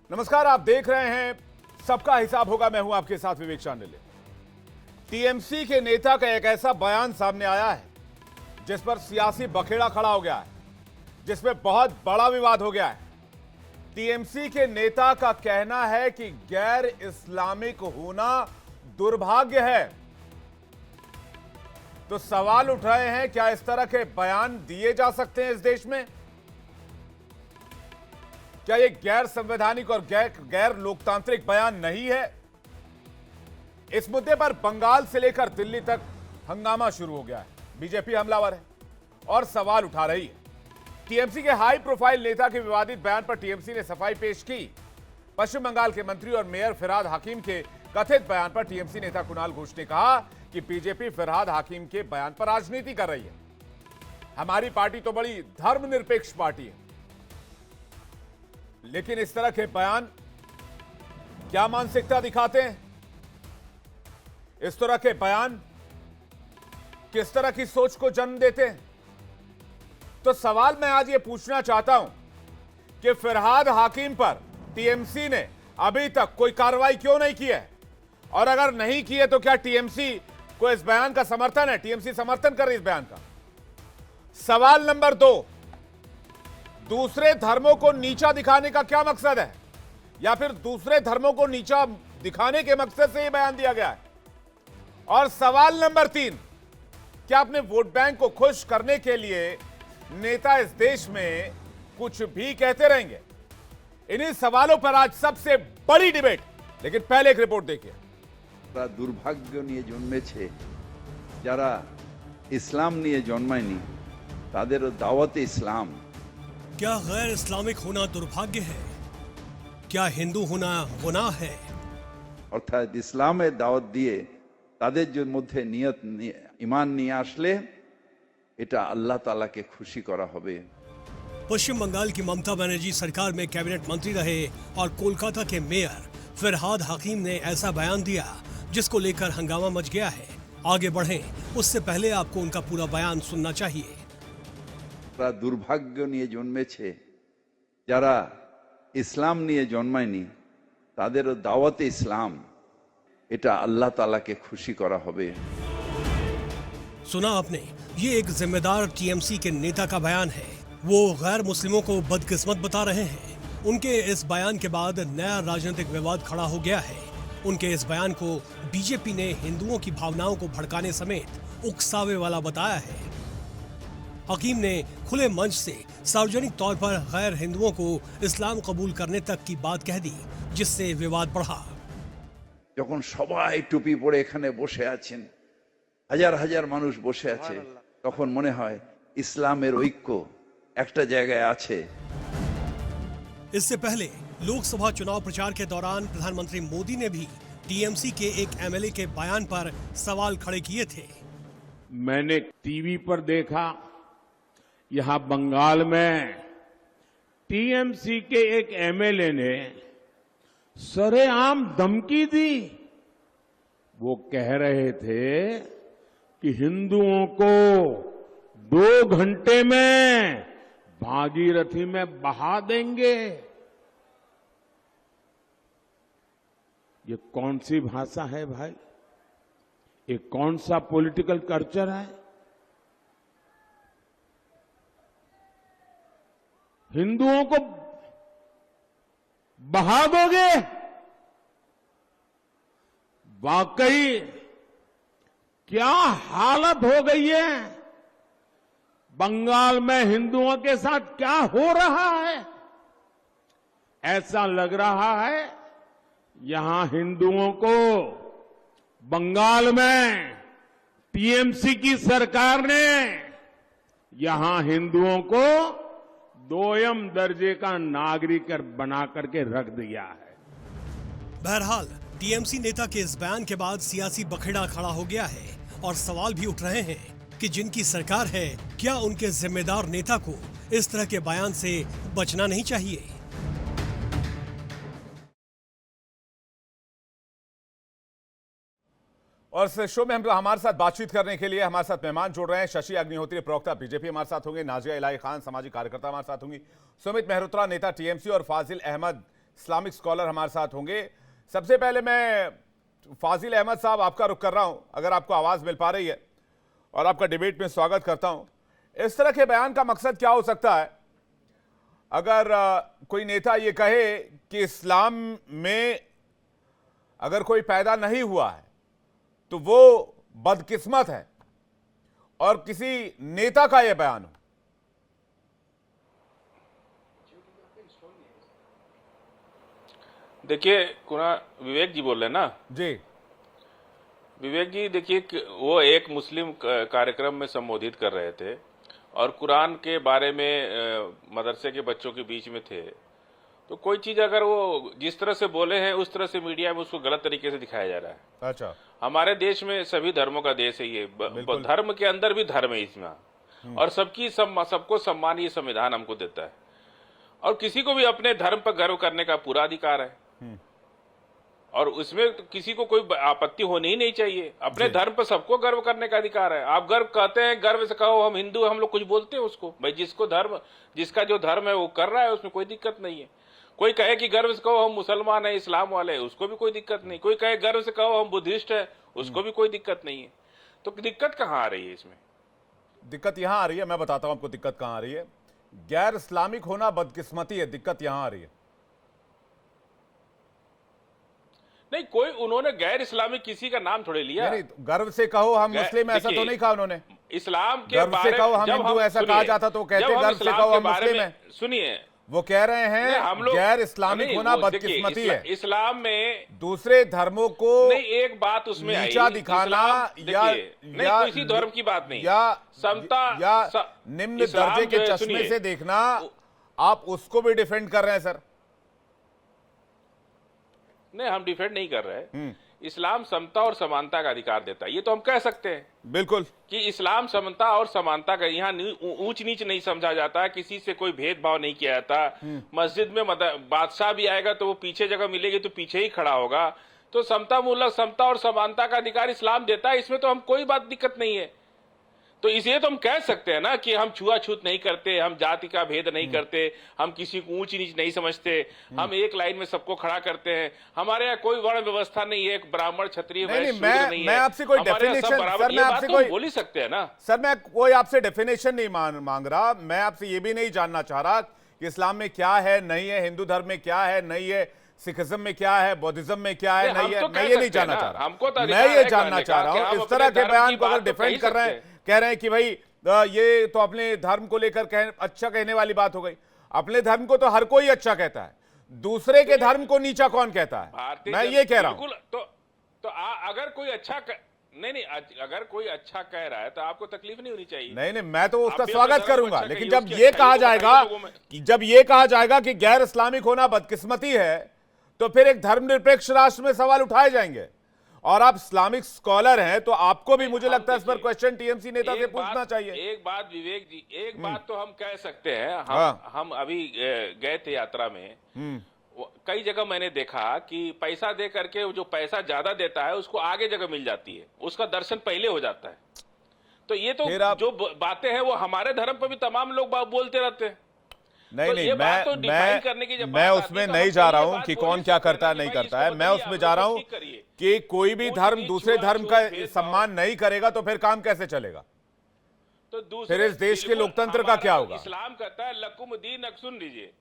नमस्कार, आप देख रहे हैं सबका हिसाब होगा। मैं हूं आपके साथ विवेक चांडिल्य। टीएमसी के नेता का एक ऐसा बयान सामने आया है जिस पर सियासी बखेड़ा खड़ा हो गया है, जिसमें बहुत बड़ा विवाद हो गया है। टीएमसी के नेता का कहना है कि गैर इस्लामिक होना दुर्भाग्य है। तो सवाल उठ रहे हैं, क्या इस तरह के बयान दिए जा सकते हैं इस देश में? क्या ये गैर संवैधानिक और गैर लोकतांत्रिक बयान नहीं है? इस मुद्दे पर बंगाल से लेकर दिल्ली तक हंगामा शुरू हो गया है। बीजेपी हमलावर है और सवाल उठा रही है। टीएमसी के हाई प्रोफाइल नेता के विवादित बयान पर टीएमसी ने सफाई पेश की। पश्चिम बंगाल के मंत्री और मेयर फिरहाद हाकिम के कथित बयान पर टीएमसी नेता कुणाल घोष ने कहा कि बीजेपी फिरहाद हाकिम के बयान पर राजनीति कर रही है। हमारी पार्टी तो बड़ी धर्मनिरपेक्ष पार्टी है, लेकिन इस तरह के बयान क्या मानसिकता दिखाते हैं? इस तरह के बयान किस तरह की सोच को जन्म देते हैं? तो सवाल मैं आज ये पूछना चाहता हूं कि फिरहाद हाकिम पर टीएमसी ने अभी तक कोई कार्रवाई क्यों नहीं की है, और अगर नहीं की है तो क्या टीएमसी को इस बयान का समर्थन है? टीएमसी समर्थन कर रही है इस बयान का। सवाल नंबर 2, दूसरे धर्मों को नीचा दिखाने का क्या मकसद है, या फिर दूसरे धर्मों को नीचा दिखाने के मकसद से यह बयान दिया गया है? और सवाल नंबर 3, क्या अपने वोट बैंक को खुश करने के लिए नेता इस देश में कुछ भी कहते रहेंगे? इन्हीं सवालों पर आज सबसे बड़ी डिबेट। लेकिन पहले एक रिपोर्ट देखिए। दुर्भाग्य নিয়ে জন্মেছে যারা इस्लाम নিয়ে জন্মায়নি তাদেরও দাওয়াতে ইসলাম। क्या गैर इस्लामिक होना दुर्भाग्य है? क्या हिंदू होना गुनाह है? অর্থাৎ ইসলামের দাওয়াত দিয়ে তাদের যে মধ্যে নিয়ত ঈমান নিয়ে আসলে এটা আল্লাহ তাআলাকে খুশি করা হবে। पश्चिम बंगाल की ममता बनर्जी सरकार में कैबिनेट मंत्री रहे और कोलकाता के मेयर फिरहाद हकीम ने ऐसा बयान दिया जिसको लेकर हंगामा मच गया है। आगे बढ़ें उससे पहले आपको उनका पूरा बयान सुनना चाहिए। दुर्भाग्य নিয়ে জন্মেছে যারা ইসলাম নিয়ে জন্মায়নি তাদেরও দাওয়াতে ইসলাম এটা আল্লাহ তাআলাকে খুশি করা হবে। सुना आपने, ये एक जिम्मेदार टीएमसी के नेता का बयान है। वो गैर मुस्लिमों को बदकिस्मत बता रहे हैं। उनके इस बयान के बाद नया राजनीतिक विवाद खड़ा हो गया है। उनके इस बयान को बीजेपी ने हिंदुओं की भावनाओं को भड़काने समेत उकसावे वाला बताया है। हकीम ने खुले मंच से सार्वजनिक तौर पर गैर हिंदुओं को इस्लाम कबूल करने तक की बात कह दी, जिससे विवाद बढ़ा। যখন সবাই টুপি পরে এখানে বসে আছেন, হাজার হাজার মানুষ বসে আছে, তখন মনে হয় ইসলামের ঐক্য একটা জায়গায় আছে। इससे पहले लोकसभा चुनाव प्रचार के दौरान प्रधानमंत्री मोदी ने भी टीएमसी के एक एमएलए के बयान पर सवाल खड़े किए थे। मैंने टीवी पर देखा, यहां बंगाल में टीएमसी के एक एमएलए ने सरेआम धमकी दी। वो कह रहे थे कि हिंदुओं को 2 घंटे में भागीरथी में बहा देंगे। ये कौन सी भाषा है भाई? ये कौन सा पॉलिटिकल कल्चर है? हिंदुओं को बहा दोगे? वाकई क्या हालत हो गई है? बंगाल में हिंदुओं के साथ क्या हो रहा है? ऐसा लग रहा है यहां हिंदुओं को बंगाल में टीएमसी की सरकार ने यहां हिंदुओं को 2ym दर्जे का नागरिक बना करके रख दिया है। बहरहाल टीएमसी नेता के इस बयान के बाद सियासी बखेड़ा खड़ा हो गया है और सवाल भी उठ रहे हैं कि जिनकी सरकार है, क्या उनके जिम्मेदार नेता को इस तरह के बयान से बचना नहीं चाहिए? और इस शो में हमारे साथ बातचीत करने के लिए हमारे साथ मेहमान जुड़ रहे हैं। शशि अग्निहोत्री, प्रवक्ता बीजेपी, हमारे साथ होंगे। नाजिया इलाही खान, सामाजिक कार्यकर्ता, हमारे साथ होंगी। सुमित मेहरोत्रा, नेता टीएमसी, और फाजिल अहमद, इस्लामिक स्कॉलर हमारे साथ होंगे। सबसे पहले मैं फाजिल अहमद साहब आपका रुख कर रहा हूं, अगर आपको आवाज मिल पा रही है, और आपका डिबेट में स्वागत करता हूं। इस तरह के बयान का मकसद क्या हो सकता है? अगर कोई नेता ये कहे कि इस्लाम में अगर कोई पैदा नहीं हुआ है तो वो बदकिस्मत है, और किसी नेता का यह बयान हो। देखिए विवेक जी बोल रहे हैं ना जी। विवेक जी, देखिए वो एक मुस्लिम कार्यक्रम में संबोधित कर रहे थे और कुरान के बारे में मदरसे के बच्चों के बीच में थे। तो कोई चीज अगर वो जिस तरह से बोले हैं उस तरह से मीडिया में उसको गलत तरीके से दिखाया जा रहा है। अच्छा। हमारे देश में सभी धर्मों का देश है ये, धर्म के अंदर भी धर्म है इसमें, और सबको सम्मान ये संविधान हमको देता है, और किसी को भी अपने धर्म पर गर्व करने का पूरा अधिकार है, और उसमें तो किसी को कोई आपत्ति होनी ही नहीं चाहिए। अपने धर्म पर सबको गर्व करने का अधिकार है। आप गर्व कहते हैं, गर्व से कहो हम हिंदू, हम लोग कुछ बोलते हैं उसको, भाई जिसका जो धर्म है वो कर रहा है, उसमें कोई दिक्कत नहीं है। कोई कहे कि गर्व से कहो हम मुसलमान है, इस्लाम वाले हैं, उसको भी कोई दिक्कत नहीं। कोई कहे गर्व से कहो हम बुद्धिस्ट है, उसको भी कोई दिक्कत नहीं है। तो दिक्कत कहाँ आ रही है इसमें? दिक्कत यहां आ रही है, मैं बताता हूं आपको दिक्कत कहां आ रही है। गैर इस्लामिक होना बदकिस्मती है, दिक्कत यहां आ रही है। नहीं, कोई उन्होंने गैर इस्लामिक किसी का नाम थोड़े लिया। नहीं, गर्व से कहो हम मुस्लिम, ऐसा तो नहीं कहा उन्होंने। इस्लाम के गर्व से कहो हम हिंदू, ऐसा कहा जाता तो कहते गर्व से कहो हम मुस्लिम है। सुनिए, वो कह रहे हैं हम लोग गैर इस्लामिक होना बदकिस्मती है। इस्लाम में दूसरे धर्मों को नहीं, एक बात उसमें नीचा दिखाना या किसी धर्म की बात नहीं, या समता या निम्न दर्जे के चश्मे से देखना, आप उसको भी डिफेंड कर रहे हैं सर। नहीं, हम डिफेंड नहीं कर रहे। इस्लाम समता और समानता का अधिकार देता है, ये तो हम कह सकते हैं बिल्कुल कि इस्लाम समता और समानता का, यहाँ ऊंच नीच नहीं समझा जाता, किसी से कोई भेदभाव नहीं किया जाता। मस्जिद में बादशाह भी आएगा तो वो पीछे जगह मिलेगी तो पीछे ही खड़ा होगा। तो समता और समानता का अधिकार इस्लाम देता है, इसमें तो हम कोई बात दिक्कत नहीं है। तो इसलिए तो हम कह सकते हैं ना कि हम छुआछूत नहीं करते, हम जाति का भेद नहीं करते, हम किसी को ऊंच नीच नहीं समझते, हम एक लाइन में सबको खड़ा करते हैं। हमारे यहाँ कोई वर्ण व्यवस्था नहीं है, ब्राह्मण क्षत्रिय वैश्य शूद्र नहीं है। मैं आपसे कोई डेफिनेशन सर, मैं आपसे कोई बोल ही सकते हैं ना सर, मैं कोई आपसे डेफिनेशन नहीं मांग रहा। मैं आपसे ये भी नहीं जानना चाह रहा कि इस्लाम में क्या है नहीं है, हिंदू धर्म में क्या है नहीं है, सिखिज्म में क्या है, बौद्धिज्म में क्या है नहीं है। मैं ये नहीं जानना चाह रहा, मैं ये जानना चाह रहा हूँ इस तरह के बयान को अगर डिफेंड कर रहे हैं, कह रहे हैं कि भाई ये तो अपने धर्म को लेकर अच्छा कहने वाली बात हो गई। अपने धर्म को तो हर कोई अच्छा कहता है, दूसरे के धर्म को नीचा कौन कहता है? मैं ये कह रहा हूं। अगर कोई अच्छा नहीं, अगर कोई अच्छा कह रहा है तो आपको तकलीफ नहीं होनी चाहिए। नहीं, मैं तो उसका स्वागत करूंगा, लेकिन जब ये कहा जाएगा कि गैर इस्लामिक होना बदकिस्मती है, तो फिर एक धर्मनिरपेक्ष राष्ट्र में सवाल उठाए जाएंगे। और आप इस्लामिक स्कॉलर हैं तो आपको भी, मुझे लगता है, इस पर क्वेश्चन टीएमसी नेता से पूछना चाहिए। एक बात विवेक जी, एक बात तो हम कह सकते हैं, हम अभी गए थे यात्रा में, कई जगह मैंने देखा कि पैसा दे करके जो पैसा ज्यादा देता है उसको आगे जगह मिल जाती है, उसका दर्शन पहले हो जाता है। तो ये तो जो बातें हैं वो हमारे धर्म पर भी तमाम लोग बोलते रहते हैं। नहीं, मैं उसमें नहीं जा रहा हूं कि कौन क्या करता है नहीं करता है। मैं उसमें जा रहा हूं कि कोई भी धर्म दूसरे धर्म का सम्मान नहीं करेगा तो फिर काम कैसे चलेगा? तो फिर इस देश के लोकतंत्र का क्या होगा? इस्लाम कहता है लकुम दीन, सुन लीजिए।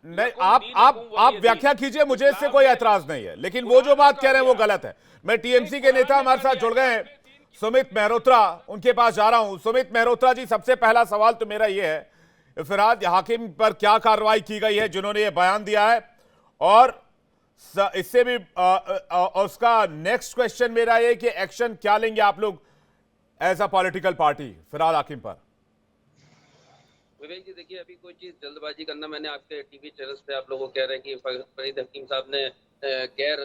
नहीं, आप व्याख्या कीजिए, मुझे इससे कोई ऐतराज नहीं है, लेकिन वो जो बात कह रहे हैं वो गलत है। मैं टीएमसी के नेता हमारे साथ जुड़ गए हैं, सुमित मेहरोत्रा, उनके पास जा रहा हूं। सुमित मेहरोत्रा जी, सबसे पहला सवाल तो मेरा ये है, फिराद हाकिम पर क्या कार्रवाई की गई है जिन्होंने ये बयान दिया है? और इससे भी उसका नेक्स्ट क्वेश्चन मेरा ये कि एक्शन क्या लेंगे आप लोग as a political party Firhad हाकिम पर? विवेक जी, देखिए, अभी कोई चीज जल्दबाजी करना, मैंने आपके टीवी चैनल्स पे आप लोगों कह रहे हैं कि फरीद हकीम साहब ने गैर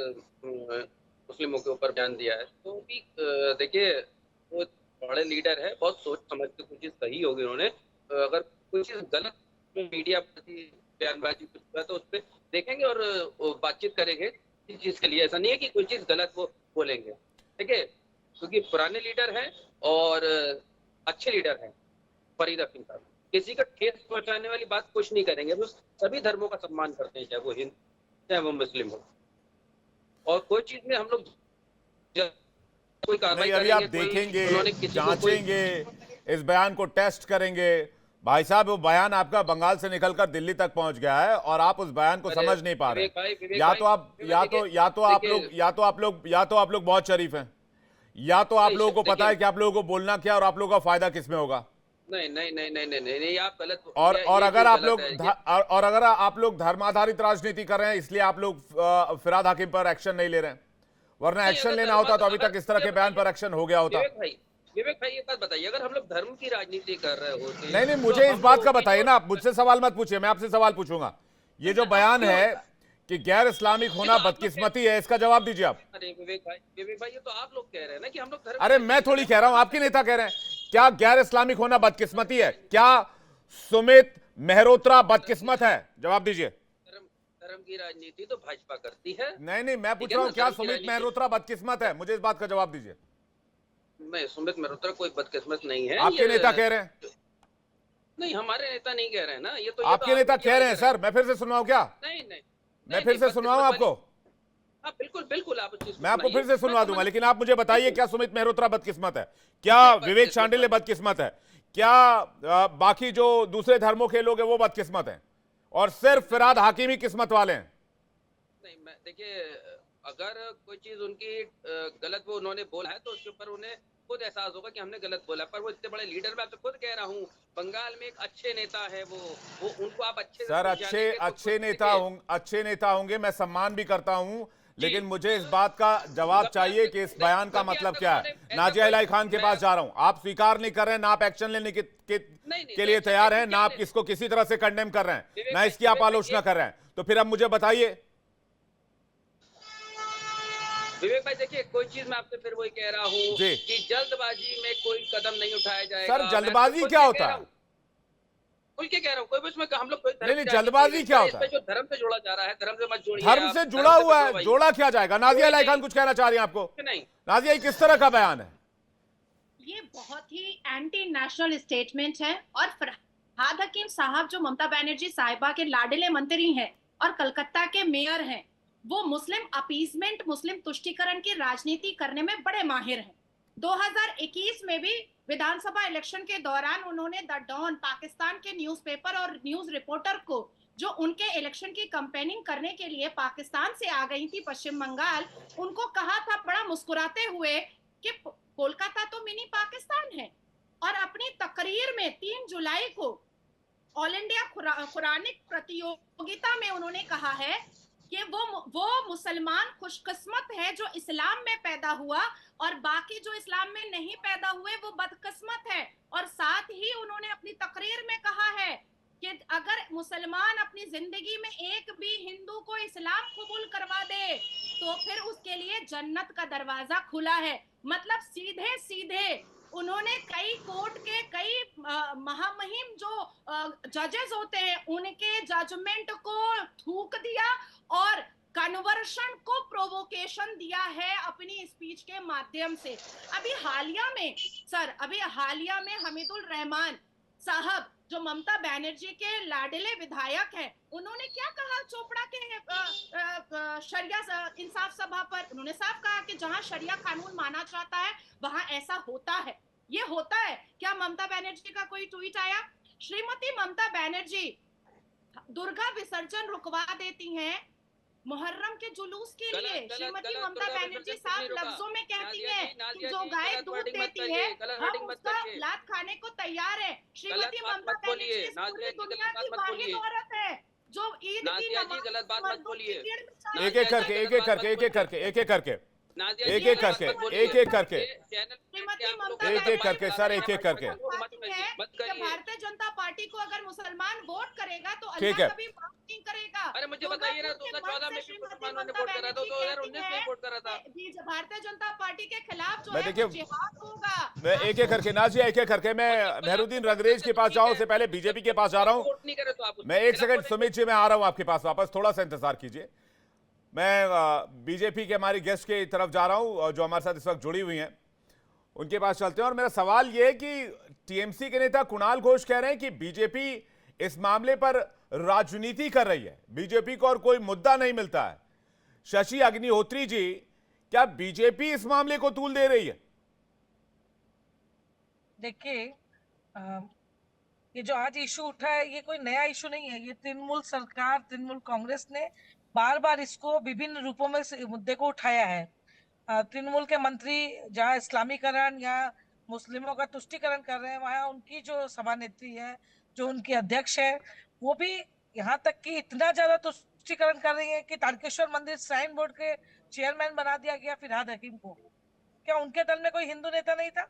मुस्लिमों के ऊपर बयान दिया है, तो भी देखिए वो बड़े लीडर है, बहुत सोच समझ के कुछ चीज कही होगी उन्होंने। अगर कोई चीज गलत मीडिया प्रति बयानबाजी कुछ तो उस पर देखेंगे और बातचीत करेंगे इस चीज के लिए। ऐसा नहीं है कि कोई चीज गलत वो बोलेंगे, ठीक है, क्योंकि पुराने लीडर हैं और अच्छे लीडर हैं फरीद हकीम साहब, किसी का ठेस पहुंचाने वाली बात कुछ नहीं करेंगे। वो सभी धर्मों का सम्मान करते हैं, चाहे वो हिंदू चाहे वो मुस्लिम हो। और कोई चीज में हम लोग कोई कार्रवाई नहीं, अभी आप करेंगे, देखेंगे, उन्होंने किसी को कोई जांचेंगे, इस बयान को टेस्ट करेंगे। भाई साहब, वो बयान आपका बंगाल से निकलकर दिल्ली तक पहुंच गया है और आप उस बयान को अरे, समझ नहीं पा रहे। विवेक या भाई, तो आप बहुत शरीफ हैं, या तो आप नहीं, लोगों को पता है देखिए- कि आप लोगों को बोलना क्या और आप लोगों का फायदा किसमें होगा। नहीं नहीं नहीं नहीं नहीं नहीं, नहीं आप गलत और ये और चीज अगर आप गलत लोग है। और अगर आप लोग धर्म आधारित राजनीति कर रहे हैं, इसलिए आप लोग फिराद हाकिम पर एक्शन नहीं ले रहे हैं, वरना नहीं, एक्शन अगर लेना धर्म- होता तो अभी तक अगर- इस तरह के बयान पर एक्शन हो गया होता। विवेक भाई ये बात बताइए, अगर हम लोग धर्म की राजनीति कर रहे होते नहीं, तो मुझे हम इस बात लोग का की बताइए तो- ना, आप मुझसे सवाल मत पूछिए, मैं आपसे सवाल पूछूंगा। ये जो बयान है कि गैर इस्लामिक होना बदकिस्मती है, इसका जवाब दीजिए आप। अरे विवेक भाई ये तो आप लोग कह रहे हैं ना कि हम लोग धर्म अरे मैं थोड़ी कह रहा हूं, आपके नेता कह रहे हैं। क्या गैर इस्लामिक होना बदकिस्मती है? क्या सुमित मेहरोत्रा बदकिस्मत है? जवाब दीजिए। धर्म की राजनीति तो भाजपा करती है। नहीं, मैं पूछ ठीक है रहा ना, हूं, क्या धर्म की सुमित राजनीति- मेहरोत्रा बदकिस्मत है? मुझे इस बात का जवाब दीजिए। नहीं, सुमित मेहरोत्रा कोई बदकिस्मत नहीं है। आपके ये- नेता कह रहे हैं। नहीं, हमारे नेता नहीं कह रहे हैं ना, ये तो आपके नेता कह रहे हैं। सर, मैं फिर से सुनवाऊं क्या? नहीं नहीं मैं फिर से सुनवाऊं आपको? हाँ बिल्कुल बिल्कुल, आप उस चीज को मैं आपको फिर सुनाइए। से सुनवा मैं दूंगा, समझ- लेकिन आप मुझे बताइए, क्या सुमित मेहरोत्रा बदकिस्मत है? क्या नहीं, विवेक बदकिस्मत शांडिल्य बदकिस्मत है? क्या बाकी जो दूसरे धर्मों के लोग हैं वो बदकिस्मत हैं और सिर्फ फिराद हाकिम ही किस्मत वाले हैं? नहीं, मैं देखिए, अगर कोई चीज उनकी गलत वो उन्होंने बोला है तो उसके ऊपर उन्हें खुद एहसास होगा कि हमने गलत बोला, पर वो इतने बड़े लीडर, मैं आपसे खुद कह रहा हूँ, बंगाल में एक अच्छे नेता है वो उनको आप अच्छे से सर, जानेंगे तो अच्छे खुद नेता देखिए। होंगे, अच्छे नेता होंगे, मैं सम्मान भी करता हूं, लेकिन मुझे इस बात का जवाब चाहिए कि इस बयान का मतलब क्या है। नाजिया इलाही खान के पास जा रहा हूं, आप स्वीकार नहीं कर रहे हैं, ना आप एक्शन लेने के लिए तैयार हैं, ना आप इसको किसी तरह से कंडेम कर रहे हैं, ना इसकी आप आलोचना कर रहे हैं, तो फिर अब मुझे बताइए। विवेक भाई देखिए, कोई चीज मैं आपसे फिर वही कह रहा हूँ जी। कि जल्दबाजी में कोई कदम नहीं उठाया जाएगा। सर, मैं जल्दबाजी खुल क्या के होता कह है? रहा हूँ, खुल के कह रहा हूँ, कोई भी उसमें हम लोग कोई धर्म नहीं, की जल्दबाजी राजनीति क्या नहीं, होता है? इसमें जो धर्म से जोड़ा जा रहा है, धर्म से मत जोड़िए। धर्म आप, से धर्म जुड़ा हुआ मत है, जोड़िए। जोड़ा क्या जाएगा? नाजिया इलाही खान नहीं। कुछ कहना चाह रही हैं आपको? नहीं, नाजिया, ये किस तरह का बयान है? ये बहुत ही एंटी नेशनल स्टेटमेंट है और फरहाद हकीम साहब जो ममता बनर्जी साहिबा के लाडले मंत्री हैं और कलकत्ता के मेयर हैं, वो मुस्लिम अपीजमेंट, मुस्लिम तुष्टीकरण की राजनीति करने में बड़े माहिर हैं। 2021 में भी विधानसभा इलेक्शन के दौरान उन्होंने द डॉन, पाकिस्तान के न्यूज़पेपर और न्यूज रिपोर्टर को, जो उनके इलेक्शन की कैंपेनिंग करने के लिए पाकिस्तान से आ गई थी पश्चिम बंगाल, उनको कहा था बड़ा मुस्कुराते हुए कि कोलकाता तो मिनी पाकिस्तान है। और अपनी तकरीर में 3 जुलाई को ऑल इंडिया कुरानिक प्रतियोगिता में उन्होंने कहा है कि वो मुसलमान खुशकिस्मत है जो इस्लाम में पैदा हुआ और बाकी जो इस्लाम में नहीं पैदा हुए वो बदकिस्मत है। और साथ ही उन्होंने अपनी तकरीर में कहा है कि अगर मुसलमान अपनी जिंदगी में एक भी हिंदू को इस्लाम कबूल करवा दे तो फिर उसके लिए जन्नत का दरवाजा खुला है। मतलब सीधे सीधे उन्होंने कई कोर्ट के कई महामहिम जो जजेस होते हैं उनके जजमेंट को थूक दिया और कन्वर्शन को प्रोवोकेशन दिया है अपनी स्पीच के माध्यम से। अभी हालिया में हमीदुल रहमान साहब जो ममता बनर्जी के लाडले विधायक हैं, उन्होंने क्या कहा चोपड़ा के शरिया इंसाफ सभा पर? उन्होंने साफ कहा कि जहां शरिया कानून माना जाता है वहां ऐसा होता है। ये होता है क्या? ममता बनर्जी का कोई ट्वीट आया, श्रीमती ममता बनर्जी दुर्गा विसर्जन रुकवा देती हैं मुहर्रम के जुलूस के लिए। श्रीमती ममता बनर्जी साफ लफ्जों में कहती है कि जो गाय दूध देती है हम उसका लात खाने को तैयार है। श्रीमती ममता बनर्जी पूरी दुनिया की वाहिद औरत है जो ईद की नमाज गलत बात मत बोलिए। एक एक करके सर, एक एक करके। भारतीय जनता पार्टी को अगर मुसलमान वोट करेगा तो ठीक है। अल्लाह कभी माफ नहीं करेगा। अरे मुझे बताइए ना, 2014 में मुसलमानों ने वोट करा था, 2019 में वोट करा था। भारतीय जनता पार्टी के खिलाफ जो मैं है देखिए, वो जिहाद होगा। मैं एक एक करके नाजिया, एक एक करके मैं मेहरुद्दीन रंगरेज के पास जाऊं, से पहले बीजेपी के पास जा रहा हूं। वोट नहीं करे तो आप मैं एक सेकंड सुमित जी, मैं आ रहा हूं आपके पास वापस, थोड़ा सा इंतजार कीजिए। मैं बीजेपी के हमारी गेस्ट की तरफ जा रहा हूं जो हमारे साथ इस वक्त जुड़ी हुई हैं, उनके पास चलते हैं। और मेरा सवाल यह है कि टीएमसी के नेता कुणाल घोष कह रहे हैं कि बीजेपी इस मामले पर राजनीति कर रही है, बीजेपी को और कोई मुद्दा नहीं मिलता है। शशि अग्निहोत्री जी, क्या बीजेपी इस मामले को तूल दे रही है? देखिए, ये जो आज इशू उठा है ये कोई नया इशू नहीं है। ये तृणमूल सरकार, तृणमूल कांग्रेस ने बार बार इसको विभिन्न रूपों में इस मुद्दे को उठाया है। तृणमूल के मंत्री जहाँ इस्लामीकरण या मुस्लिमों का तुष्टीकरण कर रहे हैं, वहाँ उनकी जो सभानेत्री है, जो उनकी अध्यक्ष है, वो भी यहाँ तक कि इतना ज्यादा तुष्टीकरण कर रही है कि तारकेश्वर मंदिर श्राइन बोर्ड के चेयरमैन बना दिया गया फिरहाद हकीम को। क्या उनके दल में कोई हिंदू नेता नहीं था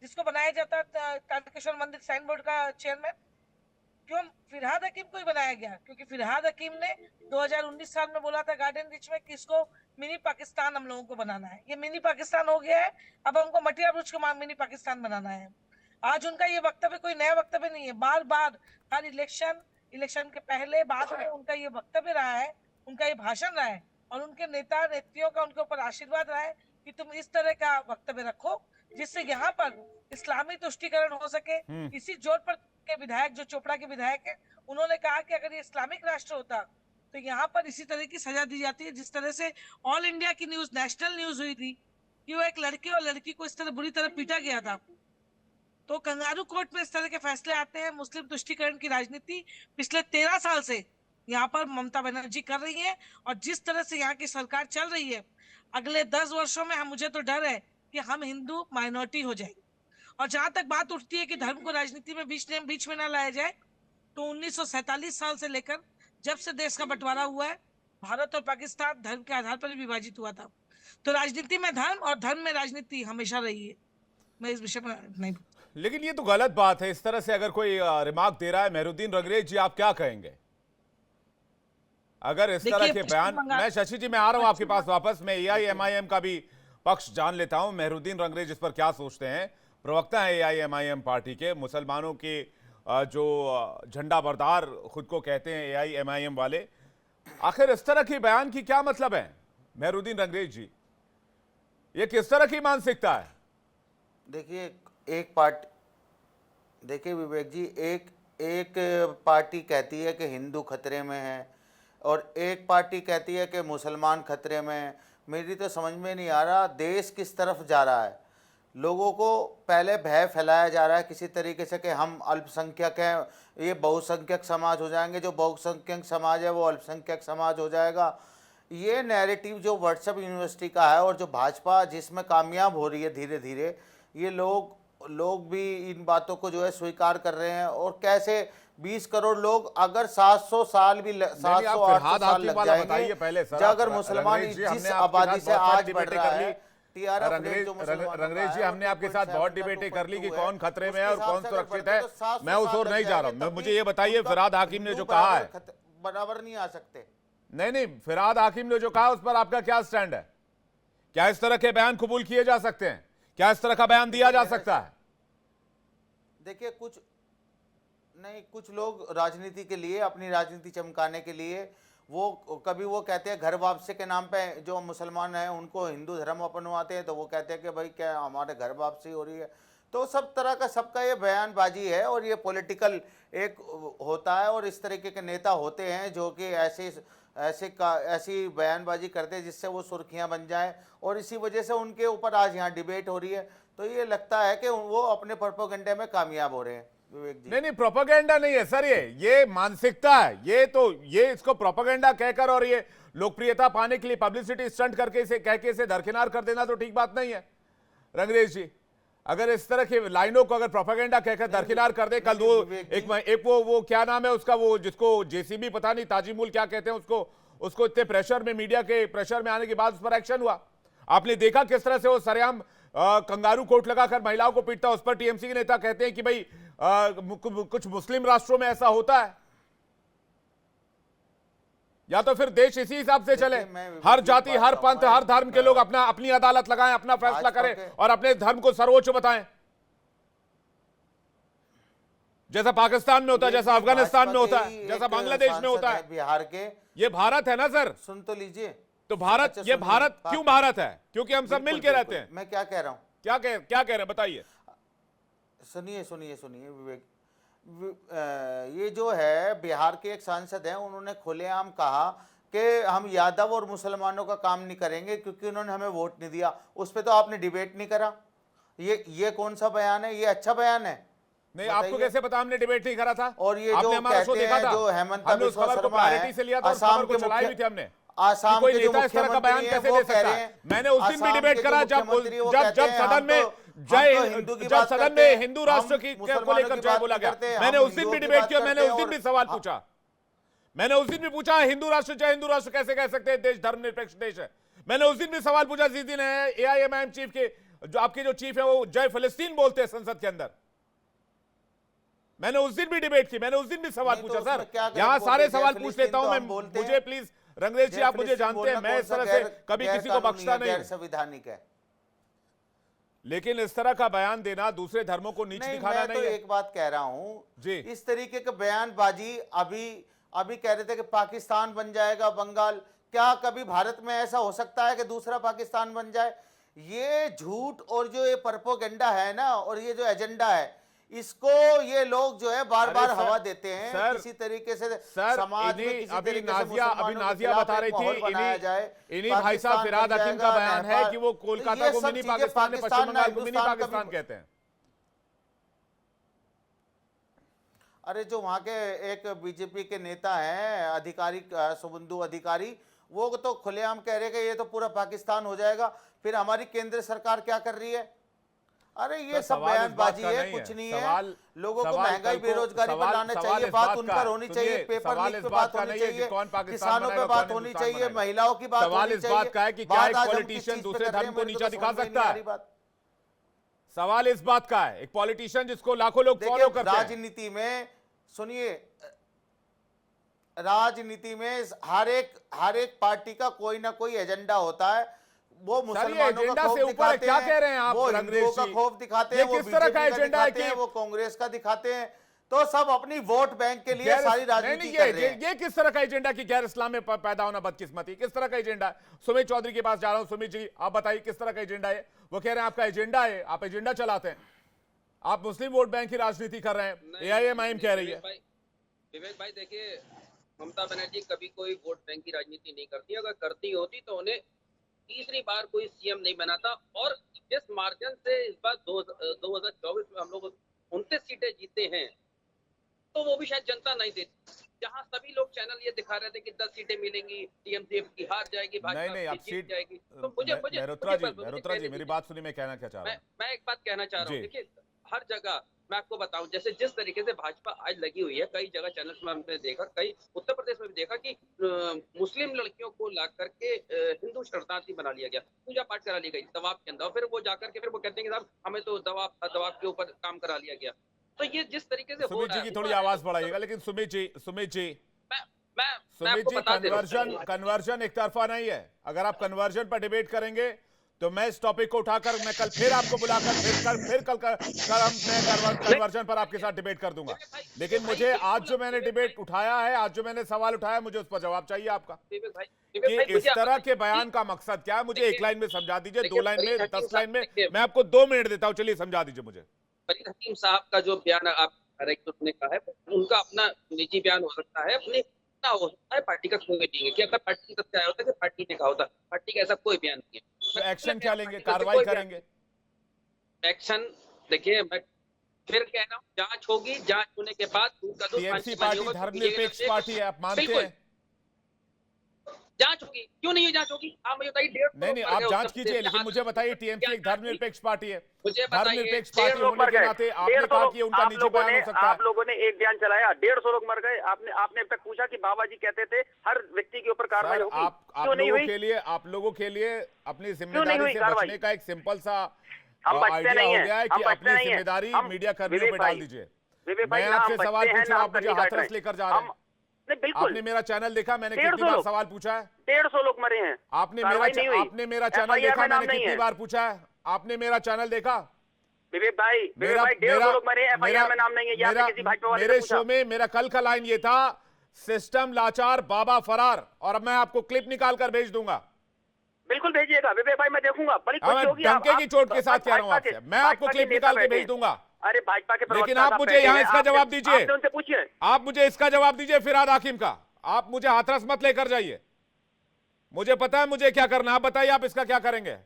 जिसको बनाया जाता तारकेश्वर मंदिर श्राइन बोर्ड का चेयरमैन? क्यों फिरहाद हकीम को ही बनाया गया? क्योंकि फिरहाद हकीम ने 2019 साल में बोला था गार्डन रिच में कि इसको मिनी पाकिस्तान हम लोगों को बनाना है। ये मिनी पाकिस्तान हो गया है, अब हमको मटिया बुर्ज को मिनी पाकिस्तान बनाना है। आज उनका ये वक्तव्य कोई नया वक्तव्य नहीं है। बार बार हर इलेक्शन के पहले बाद में उनका ये वक्तव्य रहा है, उनका ये भाषण रहा है, और उनके नेता नेत्रियों का उनके ऊपर आशीर्वाद रहा है कि तुम इस तरह का वक्तव्य रखो जिससे यहाँ पर इस्लामी तुष्टीकरण हो सके। इसी जोर पर के विधायक, जो चोपड़ा के विधायक है, उन्होंने कहा कि अगर ये इस्लामिक राष्ट्र होता तो यहाँ पर इसी तरह की सजा दी जाती है जिस तरह से ऑल इंडिया की न्यूज, नेशनल न्यूज हुई थी कि वो एक लड़के और लड़की को इस तरह बुरी तरह पीटा गया था। तो कंगारू कोर्ट में इस तरह के फैसले आते हैं। मुस्लिम तुष्टीकरण की राजनीति पिछले 13 साल से यहाँ पर ममता बनर्जी कर रही है, और जिस तरह से यहाँ की सरकार चल रही है, अगले 10 वर्षों में मुझे तो डर है कि हम हिंदू माइनॉरिटी हो जाएंगे। और जहां तक बात उठती है कि धर्म को राजनीति में बीच में ना लाया जाए, तो 1947 साल से लेकर जब से देश का बंटवारा हुआ है, भारत और पाकिस्तान धर्म के आधार पर ही विभाजित हुआ था। तो राजनीति में धर्म और धर्म में राजनीति हमेशा रही है। मैं इस विषय में नहीं। लेकिन ये तो गलत बात है। इस तरह से अगर कोई रिमार्क दे रहा है, मेहरुद्दीन रंगरेज जी, आप क्या कहेंगे अगर इस तरह के बयान? मैं शशि जी, मैं आ रहा हूं आपके पास वापस। मैं AIMIM का भी पक्ष जान लेता हूं। मेहरुद्दीन रंगरेज इस पर क्या सोचते हैं? प्रवक्ता है AIMIM पार्टी के, मुसलमानों के जो झंडा बरदार खुद को कहते हैं AIMIM वाले। आखिर इस तरह के बयान की क्या मतलब है मेहरुद्दीन रंगरेज जी? ये किस तरह की मानसिकता है? देखिए, एक पार्टी, देखिए विवेक जी, एक पार्टी कहती है कि हिंदू खतरे में है और एक पार्टी कहती है कि मुसलमान खतरे में है। मेरी तो समझ में नहीं आ रहा देश किस तरफ जा रहा है। लोगों को पहले भय फैलाया जा रहा है किसी तरीके से कि हम अल्पसंख्यक हैं, ये बहुसंख्यक समाज हो जाएंगे, जो बहुसंख्यक समाज है वो अल्पसंख्यक समाज हो जाएगा। ये नैरेटिव जो व्हाट्सएप यूनिवर्सिटी का है और जो भाजपा जिसमें कामयाब हो रही है धीरे धीरे, ये लोग भी इन बातों को जो है स्वीकार कर रहे हैं। और कैसे 20 करोड़ लोग अगर 700 साल भी 700-800 साल लग जाएंगे, जो अगर मुसलमान जिस आबादी से आज बढ़ रहा है। रंगरेज जी, हमने आपके साथ बहुत डिबेटें कर ली कि कौन खतरे में है और कौन सुरक्षित है। मैं उस ओर नहीं जा रहा हूं। मुझे ये बताइए, फिरहाद हाकिम ने जो कहा है, बराबर नहीं आ सकते। नहीं, फिरहाद हाकिम ने जो कहा उस पर आपका क्या स्टैंड है? क्या इस तरह के बयान कबूल किए जा सकते हैं? क्या इस तरह का बयान दिया जा सकता है? देखिए, कुछ लोग राजनीति के लिए, अपनी राजनीति चमकाने के लिए, वो कभी वो कहते हैं घर वापसी के नाम पे जो मुसलमान हैं उनको हिंदू धर्म अपनवाते हैं, तो वो कहते हैं कि भाई क्या हमारे घर वापसी हो रही है। तो सब तरह का सबका ये बयानबाजी है और ये पॉलिटिकल एक होता है, और इस तरीके के नेता होते हैं जो कि ऐसी बयानबाजी करते हैं जिससे वो सुर्खियां बन जाए, और इसी वजह से उनके ऊपर आज यहाँ डिबेट हो रही है। तो ये लगता है कि वो अपने प्रोपेगेंडा में कामयाब हो रहे हैं। नहीं, प्रोपेगेंडा नहीं है सर, ये मानसिकता है। ये इसको प्रोपेगेंडा कहकर और ये लोकप्रियता पाने के लिए पब्लिसिटी स्टंट करके इसे कह के इसे दरकिनार कर देना तो ठीक बात नहीं है। रंगरेज जी, अगर इस तरह के लाइनों को अगर प्रोपेगेंडा कहकर दरकिनार कर दे, कल वो क्या नाम है उसका, वो जिसको जेसीबी पता नहीं ताजीमुल क्या कहते हैं उसको इतने प्रेशर में, मीडिया के प्रेशर में आने के बाद उस पर एक्शन हुआ। आपने देखा किस तरह से वो सरेआम कंगारू कोट लगाकर महिलाओं को पीटता। उस पर टीएमसी के नेता कहते हैं कि भाई कुछ मुस्लिम राष्ट्रों में ऐसा होता है, या तो फिर देश इसी हिसाब से चले, हर जाति, हर पंथ, हर धर्म के लोग अपनी अदालत लगाएं, अपना फैसला करें और अपने धर्म को सर्वोच्च बताएं, जैसा पाकिस्तान में होता है, जैसा अफगानिस्तान में होता है, जैसा बांग्लादेश में होता है। बिहार के ये भारत है ना सर? सुन तो लीजिए। तो भारत, ये भारत क्यों भारत है? क्योंकि हम सब मिल के रहते हैं। मैं क्या कह रहा हूं, क्या कह रहे हैं बताइए। सुनिए विवेक, ये जो है बिहार के एक सांसद हैं, उन्होंने खुलेआम कहा कि हम यादव और मुसलमानों का काम नहीं करेंगे क्योंकि उन्होंने हमें वोट नहीं दिया। उस पर तो आपने डिबेट नहीं करा। ये कौन सा बयान है? ये अच्छा बयान है? नहीं, आपको कैसे पता हमने डिबेट नहीं करा था? और ये आपने जो हमारा शो कहते देखा हैं था, जो हेमंत हमने उस बिस्वा खबर को शर्मा है, प्रायोरिटी से लिया था और आसाम खबर को के चलाई भी मुख्य थी हमने। आसाम कोई के जो नेता इस तरह का बयान मुख्यमंत्री हैं कैसे वो दे कह सकता रहे है? हैं, मैंने उस दिन भी आसाम डिबेट के करा जो जब मुख्यमंत्री वो जब कहते जब हैं, सदन में हिंदू की जब बात सदन करते में हैं, हिंदू राष्ट्र हम की को मुसलमानों लेकर की जय बात बोला नहीं गया। करते, मैंने हम उस दिन हिंदुओं भी की डिबेट बात किया, मैंने करते उस दिन हैं भी सवाल पूछा। मैंने उस दिन भी पूछा हिंदू राष्ट्र जय हिंदू राष्ट्र कैसे कह सकते हैं? देश धर्मनिरपेक्ष देश है। मैंने उस दिन भी सवाल पूछा जिस दिन एआईएमआईएम चीफ के जो आपके जो चीफ है वो जय फिलिस्तीन बोलते हैं संसद के अंदर। मैंने उस दिन भी डिबेट की, मैंने उस दिन भी सवाल नहीं, पूछा। तो सर उसमें क्या यहां गलत सारे बोलते हैं? सवाल जय पूछ लेता हूं फिलिस्तीन तो मैं, हम बोलते मुझे हैं। प्लीज रंगरेज जी, जय आप मुझे फिलिस्तीन जानते हैं, बोलना मैं कौन इस सा तरह से कभी गैर किसी को कानूनी बख्शता है, नहीं गैर हूं। संवैधानिक है। लेकिन इस तरह का बयान देना, दूसरे धर्मों को नीच नहीं, दिखाना मैं तो नहीं है। एक बात कह रहा हूं जी। इस तरीके के बयानबाजी अभी कह रहे थे कि पाकिस्तान बन जाएगा बंगाल। क्या कभी भारत में ऐसा हो सकता है कि दूसरा पाकिस्तान बन जाए? ये झूठ और जो ये प्रोपेगेंडा है ना, और ये जो एजेंडा है, इसको ये लोग जो है बार बार हवा देते हैं किसी तरीके से समाज में, किसी अभी तरीके से नाजिया मुसलमानों के बता खिलाफ रही एक माहौल बनाया जाए। इन्हीं भाई साहब पाकिस्तान फिराद बन हकीम का जाएगा, बयान है नेपाल, कि वो कोलकाता को सब मिनी चीजें पाकिस्तान, पश्चिम ना बंगाल को मिनी हिंदुस्तान पाकिस्तान कभी- कहते हैं। अरे जो वहाँ के एक बीजेपी के नेता हैं अधिकारी, शुभेंदु अधिकारी, वो तो खुलेआम कह रहे हैं कि ये तो पूरा पाकिस्तान हो जाएगा। फिर हमारी केंद्र सरकार क्या कर रही है? अरे ये सब बयानबाजी है, कुछ नहीं है। लोगों को महंगाई बेरोजगारी पर लाना चाहिए, बात उन पर होनी चाहिए, पेपर लीक पे बात होनी चाहिए, किसानों पे बात होनी चाहिए, महिलाओं की बात होनी चाहिए। सवाल इस बात का है कि क्या एक पॉलिटिशियन दूसरे धर्म को नीचा दिखा सकता है? सवाल इस बात का है, एक पॉलिटिशियन जिसको लाखों लोग फॉलो करते हैं। राजनीति में सुनिए, राजनीति में हर एक पार्टी का कोई ना कोई एजेंडा होता है। वो मुसलमानों का खौफ दिखाते क्या हैं, कह रहे हैं आप? वो हिंदुओं का खौफ दिखाते हैं, वो किस तरह का बीजेपी का एजेंडा है दिखाते हैं, कि वो कांग्रेस का दिखाते हैं। तो सब अपनी वोट बैंक के लिए सारी राजनीति कर रहे हैं। ये किस तरह का एजेंडा कि गैर इस्लाम में पैदा होना बदकिस्मती, किस तरह का एजेंडा है? सुमित चौधरी के पास जा रहा हूं। सुमित जी, आप बताइए किस तरह का एजेंडा है? वो कह रहे हैं आपका एजेंडा है, आप एजेंडा चलाते हैं, आप मुस्लिम वोट बैंक की राजनीति कर रहे हैं, एआईएमआईएम कह रही है। विवेक भाई देखिए, ममता बनर्जी कभी कोई वोट बैंक की राजनीति नहीं करती। अगर करती होती तो उन्हें तीसरी बार कोई सीएम नहीं बनाता। और जिस मार्जिन से इस बार 2024 में हम लोग 29 सीटें जीते हैं, तो वो भी शायद जनता नहीं देती। जहां सभी लोग चैनल ये दिखा रहे थे कि 10 सीटें मिलेंगी, टीएमसी की हार जाएगी, भाजपा जीत जाएगी। तो मुझे मेहरोत्रा जी मेरी बात सुनिए, मैं कहना क्या चाह रहा हूं। मैं एक बात कहना चाह रहा हूँ, देखिए हर जगह मैं आपको बताऊं, जैसे जिस तरीके से भाजपा आज लगी हुई है, कई जगह चैनल्स में हमने देखा, कई उत्तर प्रदेश में भी देखा कि मुस्लिम लड़कियों को ला करके हिंदू शरणार्थी बना लिया गया, पूजा पाठ करा ली गई दबाव के अंदर, और फिर वो जाकर के फिर वो कहते हैं कि साहब हमें तो दबाव के ऊपर काम करा लिया गया। तो ये जिस तरीके से सुमित जी की थोड़ी आवाज बढ़ाइएगा। लेकिन सुमित जी कन्वर्जन एक तरफा नहीं है। अगर आप कन्वर्जन पर डिबेट करेंगे तो मैं इस टॉपिक को उठाकर मैं कल फिर आपको बुलाकर फिर कल मैं कन्वर्जन पर आपके साथ डिबेट कर दूंगा। लेकिन मुझे आज जो मैंने डिबेट उठाया है, आज जो मैंने सवाल उठाया, मुझे उस पर जवाब चाहिए आपका कि इस तरह के बयान का मकसद क्या है। मुझे एक लाइन में समझा दीजिए, 2 लाइन में, 10 लाइन में, मैं आपको 2 मिनट देता हूं, चलिए समझा दीजिए मुझे। फरीद हकीम साहब का जो बयान आप ने कहा है, उनका अपना निजी बयान हो सकता है, अपने हो सकता है, पार्टी का कोई नहीं है। कि अगर पार्टी की तरफ से आया होता है कि पार्टी ने कहा होता, पार्टी का ऐसा कोई बयान नहीं है। तो एक्शन क्या लेंगे, कार्रवाई करेंगे? एक्शन देखिए, मैं फिर कह रहा हूँ, जांच होगी, जांच होने के बाद टीएमसी पार्टी धर्मनिरपेक्ष पार्टी है, आप मानते हैं? जांच होगी, क्यों नहीं जांच होगी? आप मुझे बताइए। नहीं, आप जांच कीजिए, लेकिन मुझे बताइए टीएमसी एक धर्मनिरपेक्ष पार्टी है, मुझे धर्मनिरपेक्ष पार्टी होने के नाते आपने कहा कि उनका निजी बयान हो सकता है। आप लोगों ने एक बयान चलाया, 150 लोग मर गए। आपने अब तक पूछा कि बाबा जी कहते थे हर व्यक्ति के ऊपर कार्रवाई होगी, आप लोगों के लिए अपनी जिम्मेदारी से बचने का एक सिंपल सा आइडिया हो गया है कि अपनी जिम्मेदारी मीडिया कर्मियों पर डाल दीजिए। मैं आपसे सवाल पूछूं, आप मुझे हाथरस लेकर जा रहे हैं। आपने मेरा चैनल देखा, मैंने कितनी बार सवाल पूछा है? 150 लोग मरे हैं। आपने मेरा चैनल देखा, मैंने कितनी बार पूछा है? आपने मेरा चैनल देखा? विवेक भाई 150 लोग मरे, एफआईआर में नाम नहीं है। मेरे शो में मेरा कल का लाइन ये था, सिस्टम लाचार, बाबा फरार, और अब मैं आपको क्लिप निकाल कर भेज दूंगा। बिल्कुल भेजिएगा विवेक भाई, मैं देखूंगा। बड़ी खुशी होगी। धमके की चोट के साथ कह रहा हूं आपसे, मैं आपको क्लिप निकाल के भेज दूंगा। अरे भाजपा के लेकिन प्रवक्ता आप साहब मुझे बैठे यहाँ हैं, इसका आपने- जवाब दीजिए। आपने उनसे पूछिए। आप मुझे इसका जवाब दीजिए फिरहाद हाकिम का। आप मुझे हाथरस मत लेकर जाइए, मुझे पता है मुझे क्या करना। आप बताइए आप इसका क्या करेंगे।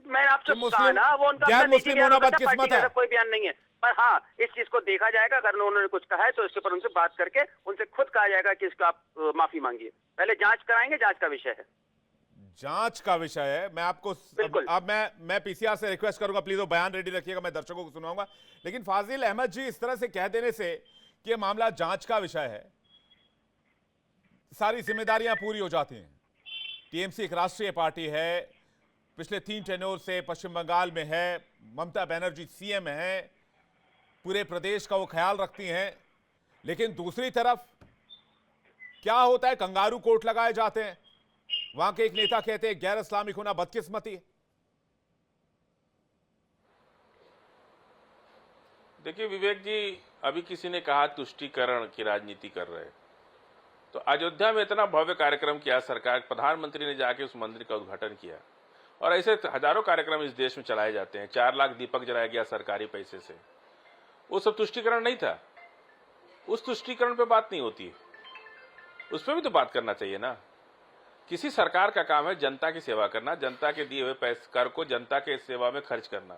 मैं आपसे कि कहा ना, वो उनका गैर अपना निजी मुस्लिम बयान होना होता है, बदकिस्मत पार्टी का है। ऐसा कोई बयान नहीं है। पर हाँ, इस चीज को देखा जाएगा, अगर उन्होंने कुछ कहा है तो इसके ऊपर उनसे बात करके उनसे खुद कहा जाएगा कि इसका आप माफी मांगिए। पहले जांच कराएंगे, जांच का विषय है, जांच का विषय है। मैं आपको बिल्कुल। अब मैं पीसीआर से रिक्वेस्ट करूंगा, प्लीज वो बयान रेडी रखिएगा, मैं दर्शकों को सुनाऊंगा। लेकिन फाजिल अहमद जी इस तरह से कह देने से कि ये मामला जांच का विषय है, सारी जिम्मेदारियां पूरी हो जाती हैं। टीएमसी एक राष्ट्रीय पार्टी है, पिछले 3 टेन्योर से पश्चिम बंगाल में है, ममता बनर्जी सीएम है, पूरे प्रदेश का वो ख्याल रखती हैं। लेकिन दूसरी तरफ क्या होता है, कंगारू कोर्ट लगाए जाते हैं। वहां के एक नेता कहते हैं गैर इस्लामिक होना बदकिस्मती है। देखिए विवेक जी, अभी किसी ने कहा तुष्टीकरण की राजनीति कर रहे हैं, तो अयोध्या में इतना भव्य कार्यक्रम किया सरकार, प्रधानमंत्री ने जाके उस मंदिर का उद्घाटन किया, और ऐसे हजारों कार्यक्रम इस देश में चलाए जाते हैं। 4 लाख दीपक जलाया गया सरकारी पैसे से, वो सब तुष्टीकरण नहीं था। उस तुष्टीकरण पे बात नहीं होती है, उस पर भी तो बात करना चाहिए ना। किसी सरकार का काम है जनता की सेवा करना, जनता के दिए हुए पैसे कर को जनता के सेवा में खर्च करना।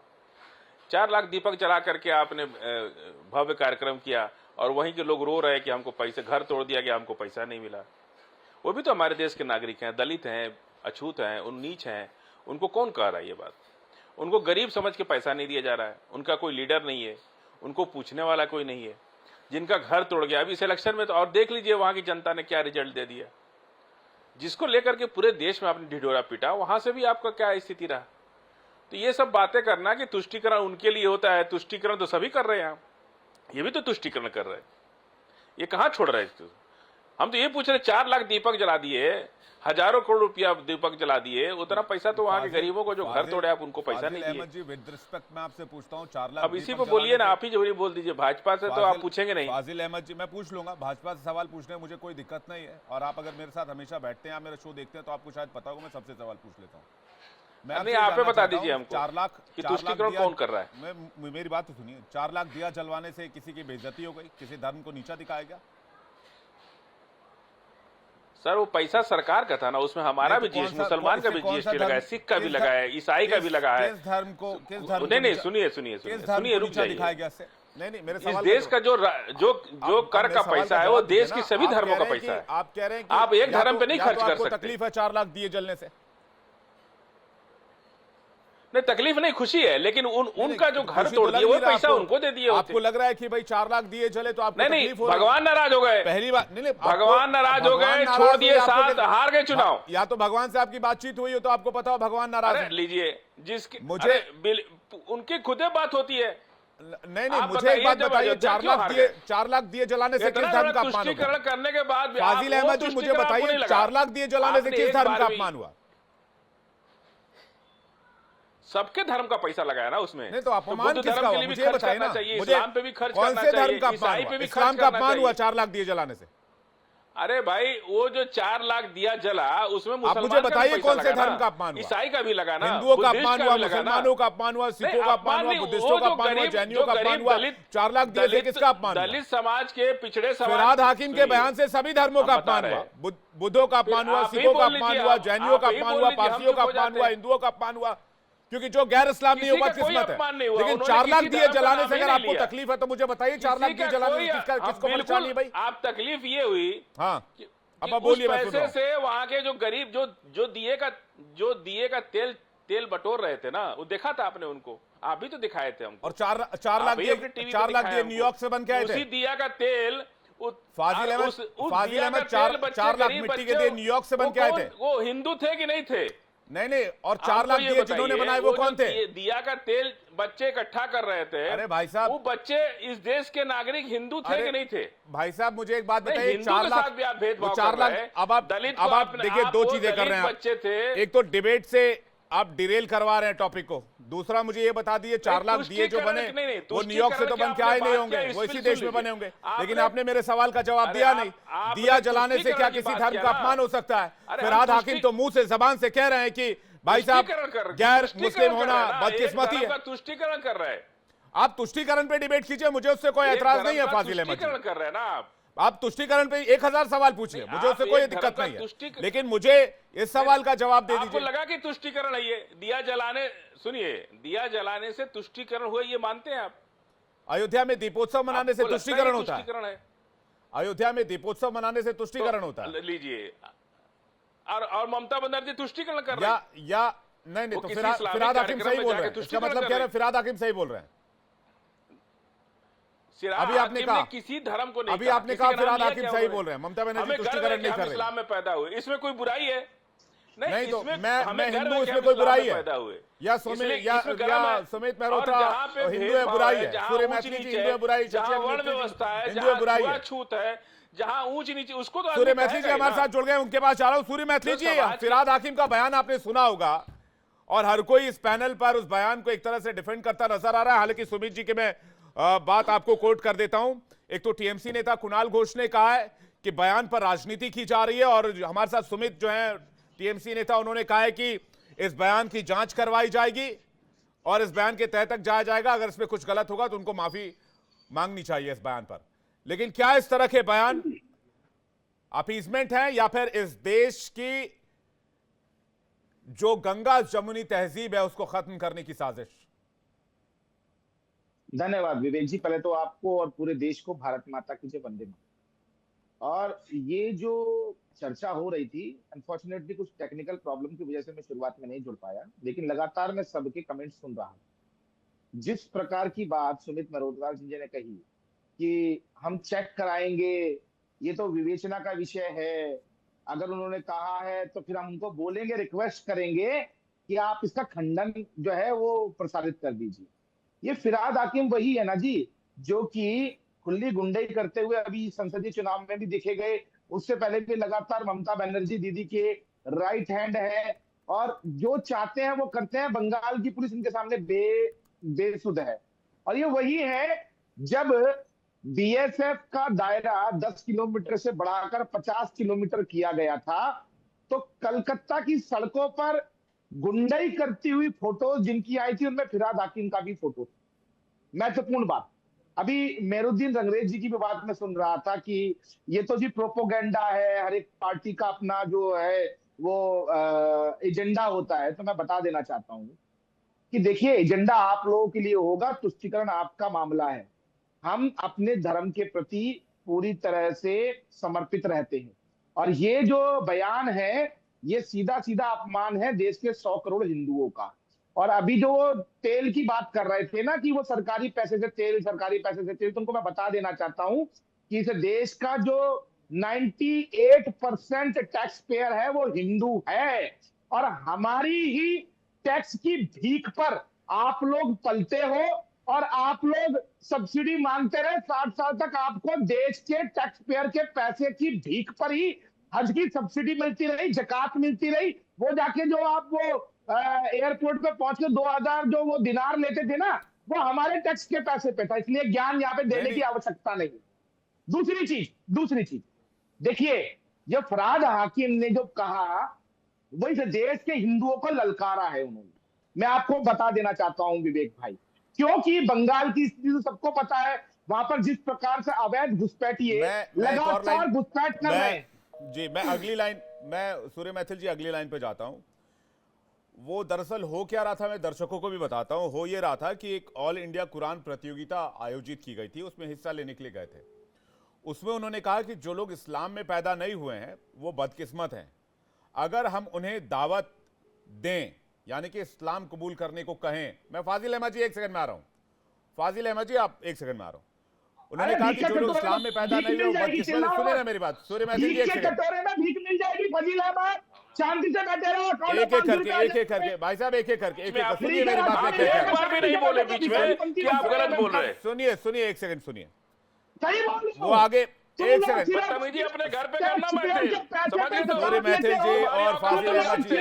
4 लाख दीपक जला करके आपने भव्य कार्यक्रम किया और वहीं के लोग रो रहे हैं कि हमको पैसे, घर तोड़ दिया गया, हमको पैसा नहीं मिला। वो भी तो हमारे देश के नागरिक हैं, दलित हैं, अछूत हैं, उन नीच हैं, उनको कौन कह रहा है ये बात? उनको गरीब समझ के पैसा नहीं दिया जा रहा है, उनका कोई लीडर नहीं है, उनको पूछने वाला कोई नहीं है। जिनका घर तोड़ गया अभी इस इलेक्शन में, तो और देख लीजिए वहां की जनता ने क्या रिजल्ट दे दिया, जिसको लेकर के पूरे देश में आपने ढिढोरा पीटा, वहां से भी आपका क्या स्थिति रहा। तो ये सब बातें करना कि तुष्टीकरण उनके लिए होता है, तुष्टीकरण तो सभी कर रहे हैं, ये भी तो तुष्टीकरण कर रहे हैं, ये कहां छोड़ रहे हैं? हम तो ये पूछ रहे, 4 लाख दीपक जला दिए, हजारों करोड़ रुपया दीपक जला दिए, उतना पैसा तो वहां के गरीबों को जो घर तोड़े आप उनको पैसा नहीं दिए। जी विद रिस्पेक्ट मैं आपसे पूछता हूं, 4 लाख अब इसी पे बोलिए ना, आप ही जरूरी बोल दीजिए। भाजपा से तो आप पूछेंगे नहीं। फाजिल अहमद जी मैं पूछ लूंगा, भाजपा से सवाल पूछने में मुझे कोई दिक्कत नहीं है, और आप अगर मेरे साथ हमेशा बैठते हैं, आप मेरा शो देखते हैं, तो आपको शायद पता होगा मैं सबसे सवाल पूछ लेता हूँ। नहीं, आप ही बता दीजिए हमको 4 लाख कि तुष्टीकरण कौन कर रहा है। मेरी बात तो सुनिए, 4 लाख दिया जलवाने से किसी की बेइज्जती हो गई, किसी धर्म को नीचा दिखाया गया? सर वो पैसा सरकार का था ना, उसमें हमारा भी जीएसटी, मुसलमान का भी जीएसटी लगा है, सिख का भी लगा है, ईसाई का भी लगा है। किस धर्म को, किस धर्म नहीं नहीं, सुनिए सुनिए सुनिए, रुक जाइए। दिखाया गया से नहीं, मेरे इस सवाल देश का जो कर का पैसा है वो देश की सभी धर्मों का पैसा है। आप कह रहे हैं आप एक धर्म पे नहीं खर्च कर सकते। तकलीफ है 4 लाख दिए जलने से? नहीं तकलीफ नहीं, खुशी है, लेकिन उनका जो घर तोड़ दिए वो पैसा उनको दे दिए होते। आपको लग रहा है कि भाई 4 लाख दिए जले तो आपको नहीं, तकलीफ हो रही है? भगवान नाराज हो गए, पहली बात नहीं, भगवान नाराज हो गए, छोड़ दिए साथ, हार गए चुनाव। या तो भगवान से आपकी बातचीत हुई हो तो आपको पता हो भगवान नाराज है। लीजिए, जिसकी मुझे उनकी खुदे बात होती है। नहीं, मुझे एक बात बताइए, 4 लाख दिए जलाने से किस धर्म का अपमान हुआ? तुष्टीकरण करने के बाद फाजिल अहमद जी मुझे बताइए, 4 लाख दिए जलाने से किस धर्म का अपमान हुआ? सबके धर्म का पैसा लगाया ना उसमें। नहीं तो अपमान बुद्ध किसका धर्म के हुआ लिए भी मुझे खर्च बताइए करना ना, चाहिए, मुझे इस्लाम पे भी खर्च कौन करना से चाहिए, धर्म का अपमान ईसाई पे हुआ? भी इस्लाम खर्च का करना अपमान हुआ चाहिए। 4 लाख दिए जलाने से? अरे भाई वो जो 4 लाख दिया जला उसमें आप मुझे बताइए कौन से धर्म का अपमान हुआ? ईसाई का भी लगा ना, हिंदुओं का बुद्धिस्ट अपमान का हुआ, भी लगा ना। मुसलमानों का अपमान हुआ, सिखों का अपमान हुआ, बुद्धिस्टों का अपमान हुआ, जैनियों का अपमान हुआ। 4 लाख दिए से किसका अपमान हुआ? दलित समाज के पिछड़े समाज। फिरहाद हाकिम के बयान से सभी धर्मों का अपमान हुआ, बुद्धों का अपमान हुआ, सिखों का अपमान हुआ, जैनियों का अपमान हुआ, पारसियों का अपमान हुआ, हिंदुओं का अपमान हुआ, क्योंकि जो गैर इस्लाम नहीं हुआ किस्मत है। लेकिन 4 लाख दिए जलाने से अगर आपको तकलीफ है तो मुझे बताइए 4 लाख दिए जलाने से किसको परेशानी है भाई? आप तकलीफ ये हुई, हाँ अब आप उस बोलिए, पैसे से वहां के जो गरीब जो दिए का तेल बटोर रहे थे ना, वो देखा था आपने उनको, आप भी तो दिखाए थे हमको। और 4 लाख दिए न्यूयॉर्क से बन के आए थे। उसी दिया का तेल फाजिल अहमद 4 लाख मिट्टी के दिए न्यूयॉर्क से बन के आए थे। वो हिंदू थे कि नहीं थे? नहीं, और 4 लाख दिए जिन्होंने बनाए वो कौन थे? दिया का तेल बच्चे इकट्ठा कर रहे थे। अरे भाई साहब, वो बच्चे इस देश के नागरिक हिंदू थे कि नहीं थे? भाई साहब मुझे एक बात बताइए, 4 लाख 4 लाख अब आप देखिए 2 चीजें कर रहे हैं बच्चे थे। एक तो डिबेट से आप डिरेल करवा रहे हैं टॉपिक को, दूसरा मुझे ये बता दिए 4 लाख दिए जो बने वो न्यूयॉर्क से तो बन के आए नहीं होंगे, वो इसी देश में बने होंगे। लेकिन आपने मेरे सवाल का जवाब दिया नहीं। दिया जलाने से क्या किसी धर्म का अपमान हो सकता है? फिरहाद हाकिम तो मुंह से जबान से कह रहे हैं कि भाई साहब गैर मुस्लिम होना बदकिस्मती है। तुष्टीकरण कर रहा है। आप तुष्टीकरण पे डिबेट कीजिए, मुझे उससे कोई एतराज नहीं है फाजिल अहमद जी। कर रहे हैं ना आप तुष्टीकरण पे 1000 सवाल पूछिए, मुझे उससे कोई दिक्कत नहीं है, लेकिन मुझे इस सवाल का जवाब दे आपको दीजिए। लगा कि तुष्टीकरण है ये? दिया जलाने, सुनिए, दिया जलाने से तुष्टीकरण हुआ, ये मानते हैं आप? अयोध्या में दीपोत्सव मनाने से आपको लगता तुष्टीकरण है होता है? तुष्टीकरण है? अयोध्या में दीपोत्सव मनाने से तुष्टीकरण होता है? लीजिए, और ममता बनर्जी तुष्टीकरण कर रहे हैं या नहीं, तो फिरहाद हाकिम सही बोल रहे हैं, इसका मतलब क्या है? फिरहाद हाकिम सही बोल रहे हैं। अभी आपने कहा किसी धर्म को नहीं, अभी आपने कहा फिरहाद हाकिम सही बोल रहे हैं, ममता बनर्जी तुष्टीकरण नहीं कर रहे। इस्लाम में पैदा हुए, इसमें कोई बुराई है? नहीं, तो मैं हिंदू, इसमें कोई बुराई है? या सुमित मेहरोत्रा हिंदू है, बुराई है? सूर्य मैथिली जी हिंदू है, बुराई? वर्ण व्यवस्था है, हिंदू है, बुराई है? छूत है, जहां ऊंच नीचे, उसको तो सूर्य मैथिली जी हमारे साथ जुड़ गए, उनके पास जा रहा हूं। सूर्य मैथिली जी, फिरहाद हाकिम का बयान आपने सुना होगा और हर कोई इस पैनल पर उस बयान को एक तरह से डिफेंड करता नजर आ रहा है। हालांकि सुमित जी की मैं बात आपको कोट कर देता हूं। एक तो टीएमसी नेता कुणाल घोष ने कहा है कि बयान पर राजनीति की जा रही है, और हमारे साथ सुमित जो है टीएमसी नेता, उन्होंने कहा है कि इस बयान की जांच करवाई जाएगी और इस बयान के तह तक जाया जाएगा। अगर इसमें कुछ गलत होगा तो उनको माफी मांगनी चाहिए इस बयान पर। लेकिन क्या इस तरह के बयान अपीजमेंट है या फिर इस देश की जो गंगा जमुनी तहजीब है उसको खत्म करने की साजिश? धन्यवाद विवेक जी। पहले तो आपको और पूरे देश को भारत माता की जय, वंदे मातरम। और ये जो चर्चा हो रही थी, अनफॉर्चुनेटली कुछ टेक्निकल प्रॉब्लम की वजह से मैं शुरुआत में नहीं जुड़ पाया, लेकिन लगातार मैं सबके कमेंट सुन रहा हूं। जिस प्रकार की बात सुमित मेहरोत्रा जी ने कही कि हम चेक कराएंगे, ये तो विवेचना का विषय है, अगर उन्होंने कहा है तो फिर हम उनको बोलेंगे, रिक्वेस्ट करेंगे कि आप इसका खंडन जो है वो प्रसारित कर दीजिए। ये फिरहाद हाकिम वही है ना जी, जो कि खुली गुंडाई करते हुए अभी संसदीय चुनाव में भी देखे गए, उससे पहले भी लगातार ममता बनर्जी दीदी के राइट हैंड है, और जो चाहते हैं वो करते हैं। बंगाल की पुलिस इनके सामने बेसुध है। और ये वही है जब बीएसएफ का दायरा 10 किलोमीटर से बढ़ाकर 50 किलोमीटर किया गया था, तो कलकत्ता की सड़कों पर गुंडाई करती हुई फोटो जिनकी आई थी, उनमें फिरहाद हाकिम का भी फोटो। महत्वपूर्ण बात, अभी मेहरुद्दीन रंगरेज जी की भी बात में सुन रहा था कि ये तो जी प्रोपोगेंडा है, हर एक पार्टी का अपना जो है वो एजेंडा होता है। तो मैं बता देना चाहता हूं कि देखिए, एजेंडा आप लोगों के लिए होगा, तुष्टीकरण आपका मामला है। हम अपने धर्म के प्रति पूरी तरह से समर्पित रहते हैं, और ये जो बयान है ये सीधा सीधा अपमान है देश के 100 करोड़ हिंदुओं का। और अभी जो तेल की बात कर रहे थे ना कि वो सरकारी पैसे से तेल, सरकारी पैसे से तेल, तुमको मैं बता देना चाहता हूं कि इस देश का जो 98% टैक्स पेयर है वो हिंदू है, और हमारी ही टैक्स की भीख पर आप लोग पलते हो और आप लोग सब्सिडी मांगते रहे। 60 साल तक आपको देश के टैक्स पेयर के पैसे की भीख पर ही हज की सब्सिडी मिलती रही, जकात मिलती रही। वो जाके जो आप वो एयरपोर्ट पे पहुंच के 2000 जो वो दिनार लेते थे ना, वो हमारे टैक्स के पैसे पे था। इसलिए ज्ञान यहाँ पे देने की आवश्यकता नहीं। दूसरी चीज देखिए, ये फिरहाद हाकिम ने जो कहा वो इस देश के हिंदुओं को ललकारा है उन्होंने। मैं आपको बता देना चाहता हूं विवेक भाई, क्योंकि बंगाल की स्थिति तो सबको पता है, वहां पर जिस प्रकार से अवैध घुसपैठिए लगातार घुसपैठ कर रहे हैं जी। मैं अगली लाइन, मैं सूर्य मैथिल जी अगली लाइन पे जाता हूं। वो दरअसल हो क्या रहा था, मैं दर्शकों को भी बताता हूं। हो ये रहा था कि एक ऑल इंडिया कुरान प्रतियोगिता आयोजित की गई थी, उसमें हिस्सा लेने के लिए गए थे। उसमें उन्होंने कहा कि जो लोग इस्लाम में पैदा नहीं हुए हैं वो बदकिस्मत हैं। अगर हम उन्हें दावत दें, यानी कि इस्लाम कबूल करने को कहें। मैं फाजिल अहमद जी एक सेकंड में आ रहा हूं, फाजिल अहमद जी आप एक सेकंड में आ रहा हूं। उन्होंने कहा कि जो लोग इस्लाम में पैदा नहीं हुए बदकिस्मत। सुनिए ना मेरी बात, सूर्य मैथिल जी एक सेकंड, भीख मिल जाएगी, फाजिल अहमद शांति से बैठे रहो, एक एक करके भाई साहब, एक एक करके सुनिए मेरी बात। एक बार भी नहीं बोले बीच में कि आप गलत बोल रहे हैं। सुनिए एक सेकंड सुनिए, सही बोल, वो आगे एक सेकंड। बदतमीजी अपने घर पे करना बैठे, समझ गए? सूर्य मैथिल जी और फाजिल अहमद जी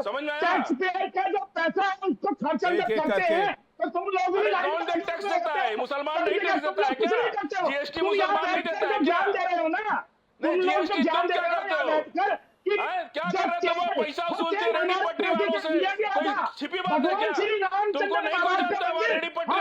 समझ में आया? टैक्स पेयर का जो पैसा है उसको खर्च करते हैं, तो तुम लोग भी कौन टैक्स देता है? मुसलमान नहीं टैक्स देता है क्या? जीएसटी मुसलमान नहीं देता है क्या? ज्ञान दे रहे हो ना, नहीं जीएसटी तुम क्या करते हो? क्या कर रहे थे? वो पैसा वसूलते रेडी पटरी वालों से, कोई छिपी बात है क्या? तुमको नहीं कोई जानता है रेडी पटरी